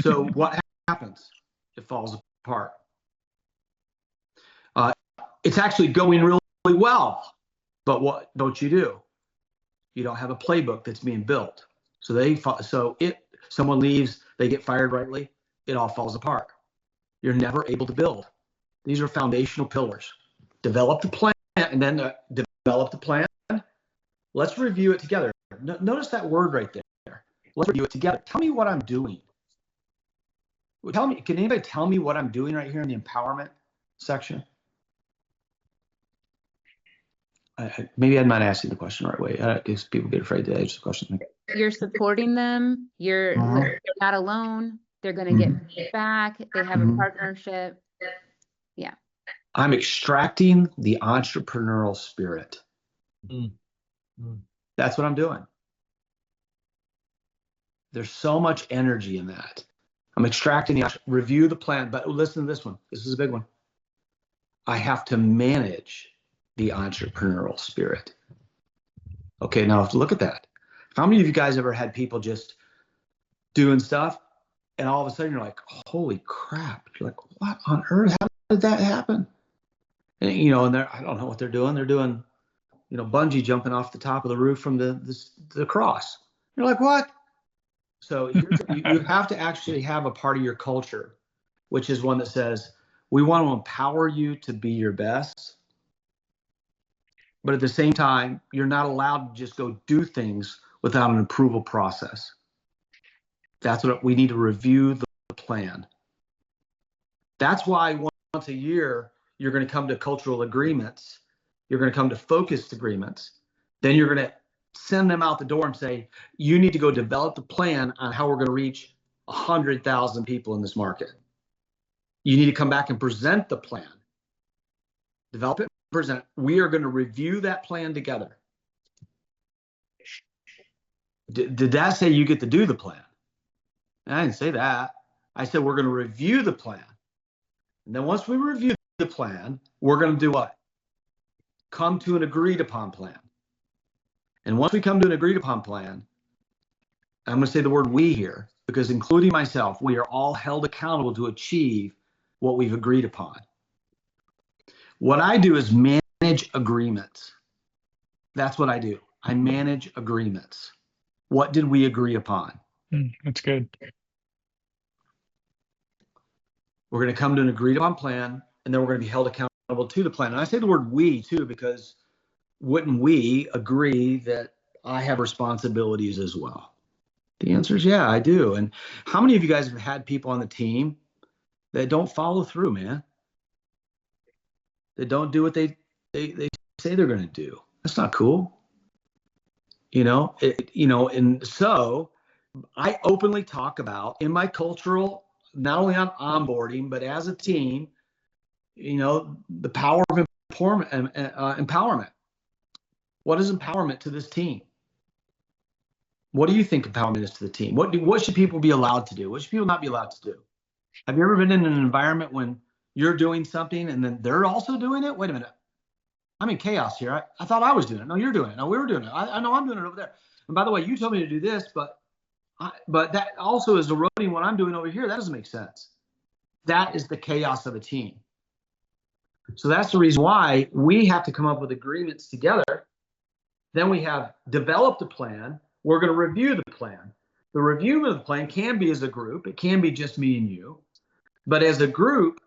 So what happens? It falls apart. It's actually going really well. But what don't you do? You don't have a playbook that's being built. So someone leaves, they get fired rightly, it all falls apart. You're never able to build. These are foundational pillars. Develop the plan, and then develop the plan. Let's review it together. Notice that word right there. Let's review it together. Tell me what I'm doing. Can anybody tell me what I'm doing right here in the empowerment section? Maybe I might ask you the question the right way, because people get afraid to answer the question. You're supporting them. They're not alone. They're going to get feedback. They have a partnership. Yeah. I'm extracting the entrepreneurial spirit. That's what I'm doing. There's so much energy in that. I'm extracting review the plan, but listen to this one. This is a big one. I have to manage the entrepreneurial spirit. Okay, now look at that. How many of you guys ever had people just doing stuff and all of a sudden you're like, holy crap. You're like, what on earth? How did that happen? And I don't know what they're doing. They're doing, bungee jumping off the top of the roof from the cross. You're like, what? So you have to actually have a part of your culture, which is one that says, we want to empower you to be your best. But at the same time, you're not allowed to just go do things without an approval process. That's what we need to review the plan. That's why once a year, you're going to come to cultural agreements. You're going to come to focused agreements. Then you're going to send them out the door and say, you need to go develop the plan on how we're going to reach 100,000 people in this market. You need to come back and present the plan. Develop it, present it. We are going to review that plan together. Did that say you get to do the plan? I didn't say that. I said we're going to review the plan. And then once we review the plan, we're going to do what? Come to an agreed upon plan. And once we come to an agreed upon plan, I'm going to say the word we here, because including myself, we are all held accountable to achieve what we've agreed upon. What I do is manage agreements. That's what I do. I manage agreements. What did we agree upon? That's good. We're going to come to an agreed upon plan, and then we're going to be held accountable to the plan. And I say the word we too, because wouldn't we agree that I have responsibilities as well? The answer is yeah, I do. And how many of you guys have had people on the team that don't follow through, man? That don't do what they say they're going to do? That's not cool. And so I openly talk about in my cultural, not only on onboarding, but as a team, the power of empowerment. What is empowerment to this team? What do you think empowerment is to the team? What should people be allowed to do? What should people not be allowed to do? Have you ever been in an environment when you're doing something and then they're also doing it? Wait a minute. I'm in chaos here. I thought I was doing it. No, you're doing it. No, we were doing it. I know I'm doing it over there. And by the way, you told me to do this, but that also is eroding what I'm doing over here. That doesn't make sense. That is the chaos of a team. So that's the reason why we have to come up with agreements together. Then we have developed a plan. We're going to review the plan. The review of the plan can be as a group. It can be just me and you. But as a group,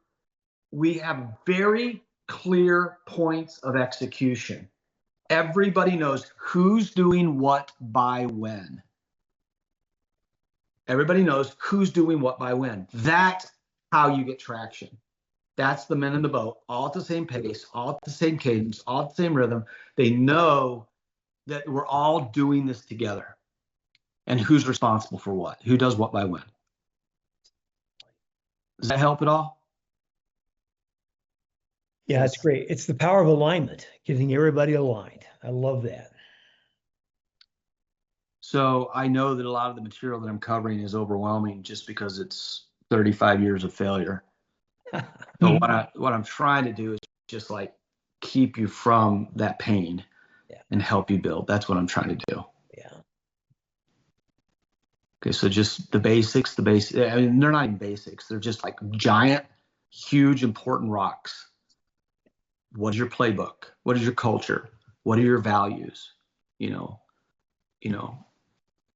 we have very clear points of execution. Everybody knows who's doing what by when. Everybody knows who's doing what by when. That's how you get traction. That's the men in the boat, all at the same pace, all at the same cadence, all at the same rhythm. They know that we're all doing this together. And who's responsible for what? Who does what by when? Does that help at all? Yeah, it's great. It's the power of alignment, getting everybody aligned. I love that. So I know that a lot of the material that I'm covering is overwhelming just because it's 35 years of failure. So what I'm trying to do is just like keep you from that pain and help you build. That's what I'm trying to do. Yeah. Okay, so just the basics. I mean, they're not even basics. They're just like giant, huge, important rocks. What is your playbook? What is your culture? What are your values?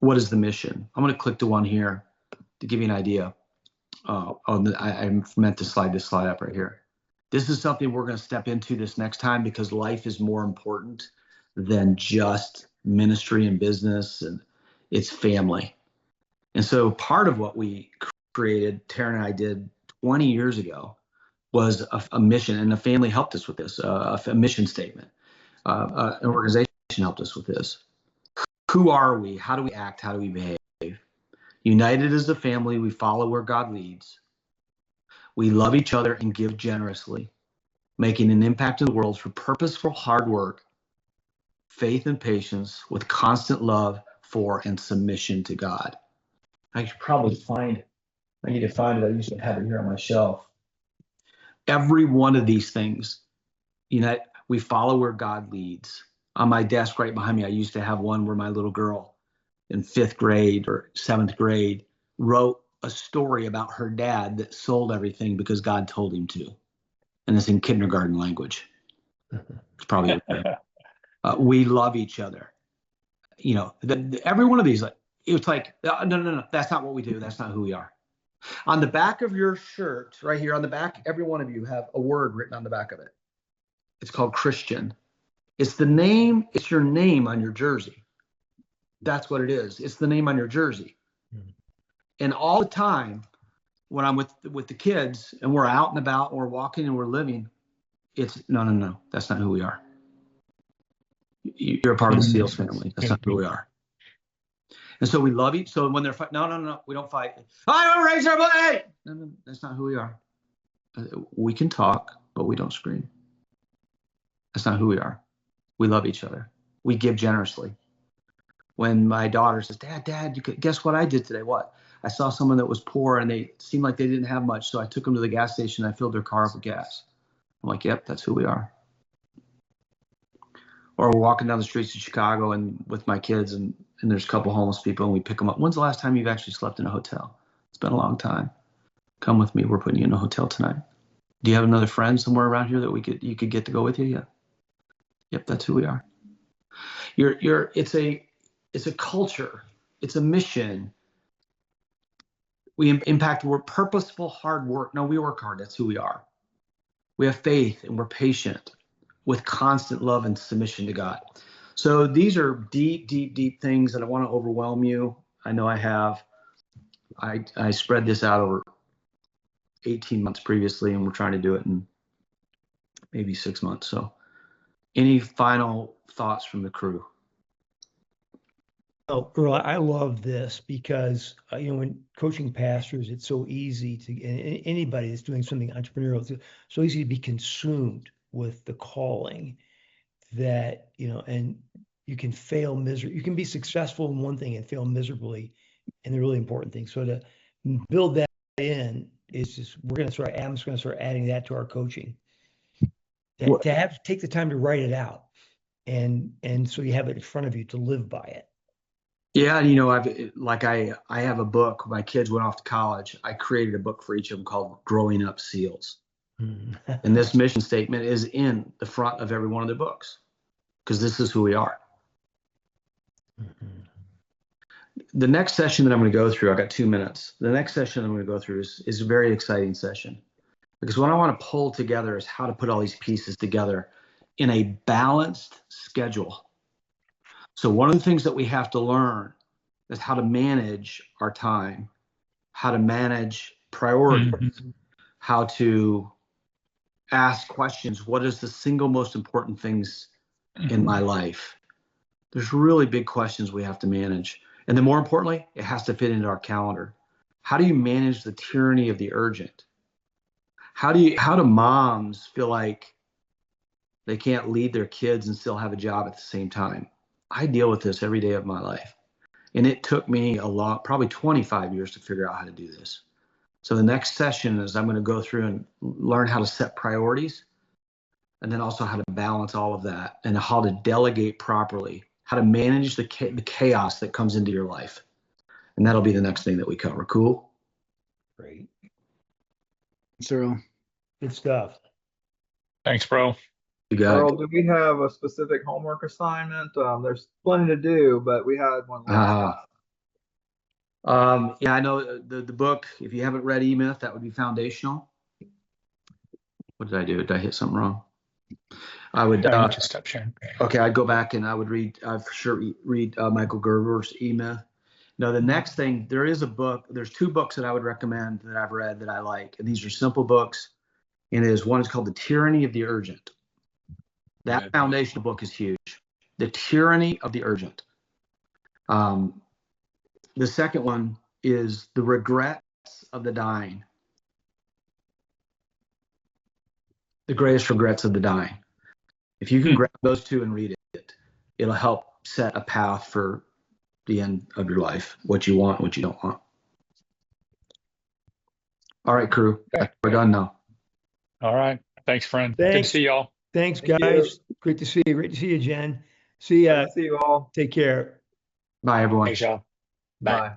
What is the mission? I'm going to click to one here to give you an idea. I meant to slide this slide up right here. This is something we're going to step into this next time because life is more important than just ministry and business, and it's family. And so part of what we created, Taryn and I did 20 years ago, was a mission, and the family helped us with this, a mission statement. An organization helped us with this. Who are we? How do we act? How do we behave? United as a family, we follow where God leads. We love each other and give generously, making an impact in the world through purposeful hard work, faith and patience, with constant love for and submission to God. I should probably find it. I need to find it. I used to have it here on my shelf. Every one of these things, we follow where God leads. On my desk right behind me, I used to have one where my little girl in 5th grade or 7th grade wrote a story about her dad that sold everything because God told him to. And it's in kindergarten language. It's probably we love each other. Every one of these, it's like, no, that's not what we do. That's not who we are. On the back of your shirt, right here on the back, every one of you have a word written on the back of it. It's called Christian. It's your name on your jersey. That's what it is. It's the name on your jersey. And all the time when I'm with the kids and we're out and about and we're walking and we're living, it's no, that's not who we are. You're a part of the SEALs family. That's not who we are. And so we love each. So when they're fighting, no, we don't fight. I don't raise our blade. No, that's not who we are. We can talk, but we don't scream. That's not who we are. We love each other. We give generously. When my daughter says, Dad, guess what I did today? What? I saw someone that was poor and they seemed like they didn't have much. So I took them to the gas station. And I filled their car up with gas. I'm like, yep, that's who we are. Or we're walking down the streets of Chicago and with my kids and there's a couple homeless people and we pick them up. When's the last time you've actually slept in a hotel? It's been a long time. Come with me. We're putting you in a hotel tonight. Do you have another friend somewhere around here that you could get to go with you? Yeah. Yep, that's who we are. It's a culture. It's a mission. We impact. We're purposeful, hard work. No, we work hard. That's who we are. We have faith and we're patient with constant love and submission to God. So these are deep, deep, deep things that I want to overwhelm you. I know I have. I spread this out over 18 months previously, and we're trying to do it in maybe 6 months. So any final thoughts from the crew? Oh, Earl, I love this because, when coaching pastors, it's so easy to, and anybody that's doing something entrepreneurial, it's so easy to be consumed with the calling that, and you can fail miserably. You can be successful in one thing and fail miserably in the really important thing. So to build that in is just, I'm just going to start adding that to our coaching. To have to take the time to write it out. And so you have it in front of you to live by it. Yeah, I have a book. My kids went off to college. I created a book for each of them called Growing Up SEALs. And this mission statement is in the front of every one of their books because this is who we are. The next session that I'm going to go through, I've got 2 minutes. The next session I'm going to go through is a very exciting session because what I want to pull together is how to put all these pieces together in a balanced schedule. So one of the things that we have to learn is how to manage our time, how to manage priorities, how to ask questions. What is the single most important things in my life? There's really big questions we have to manage. And then more importantly, it has to fit into our calendar. How do you manage the tyranny of the urgent? How do moms feel like they can't lead their kids and still have a job at the same time? I deal with this every day of my life. And it took me probably 25 years to figure out how to do this. So the next session is I'm going to go through and learn how to set priorities and then also how to balance all of that and how to delegate properly, how to manage the chaos that comes into your life. And that'll be the next thing that we cover. Cool? Great. Thanks, Earl. Good stuff. Thanks, bro. You got Earl, it. do we have a specific homework assignment? There's plenty to do, but we had one last time. Yeah, I know the book, if you haven't read E-Myth, that would be foundational. What did I do? Did I hit something wrong? I would Just stop sharing. Okay, I'd go back and I would read, for sure read Michael Gerber's E-Myth. Now, the next thing, there's 2 books that I would recommend that I've read that I like. And these are simple books. And one is called The Tyranny of the Urgent. That foundational book is huge. The Tyranny of the Urgent. The second one is The Regrets of the Dying. The Greatest Regrets of the Dying. If you can grab those 2 and read it, it'll help set a path for the end of your life, what you want, what you don't want. All right, crew. We're done now. All right. Thanks, friend. Good to Thanks. see y'all. Thanks, Thank guys. Great to see you. Great to see you, Jen. See ya. See you all. Take care. Bye, everyone. Thanks, y'all. Bye. Bye.